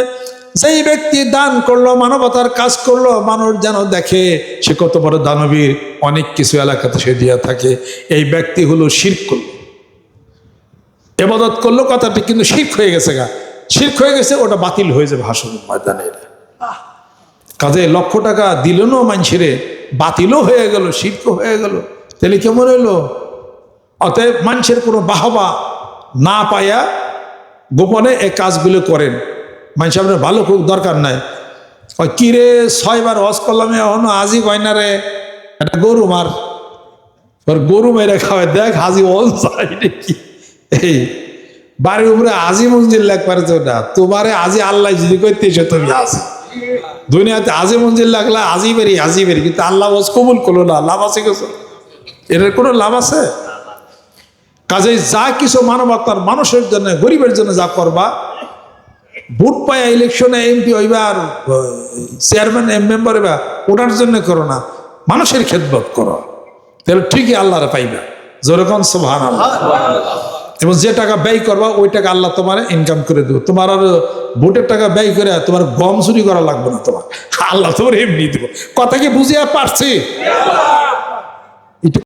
যেই ব্যক্তি দান করলো, মানবতার কাজ করলো, মানুষ যেন দেখে সে কত বড় দানবীর, অনেক কিছু এলাকাতে সে দিয়া থাকে। এই ব্যক্তি হলো শিরক করলো, ইবাদত করলো, কথাটি কিন্তু শিরক হয়ে গেছে। শিরক হয়ে গেছে, ওটা বাতিল হয়ে যাবে হাসরের ময়দানে। কাজে লক্ষ টাকা দিল না মানুষেরে, বাতিলও হয়ে গেল, শিরক হয়ে গেল, তাহলে কেমন হইলো? অতএব মানুষের কোনো বাহবা না পাইয়া গোপনে এই কাজগুলো করেন। মানুষ আপনার ভালো খুব দরকার নাই। ওই কিরে 6 বার হজ করলাম, এখনো হাজি হয় না রে, একটা গরু মার, ওর গরু মেরে খাওয়ায়, দেখ হাজি হজ কি। এই বাড়ির উপরে হাজি মঞ্জিল লাগবার না, তোমারে হাজি আল্লাহ যদি করতে এসে তুমি হাজি। দুনিয়াতে হাজি মঞ্জিল লাগলা হাজি বেরি, কিন্তু আল্লাহ হজ কবুল করলো না, লাভ আছে কিছু? এটার কোনো লাভ আছে? কাজে যা কিছু মানবতার মানুষের জন্য, গরিবের জন্য যা করবা, ভোট পায়া ইলেকশনে এমপি হইবা আর চেয়ারম্যান মেম্বার হইবা, ওটার জন্য করো না, মানুষের খেদমত করো, তাহলে ঠিকই আল্লাহরে পাইবা। যেরকম সুবহানাল্লাহ। এবং যে টাকা ব্যয় করবা ওই টাকা আল্লাহ তোমার ইনকাম করে দেবো। তোমার আর ভোটের টাকা ব্যয় করে তোমার গম চুরি করা লাগবে না, তোমার আল্লাহ তোমার এমনি দেবো। কথা কি বুঝিয়া পারছি?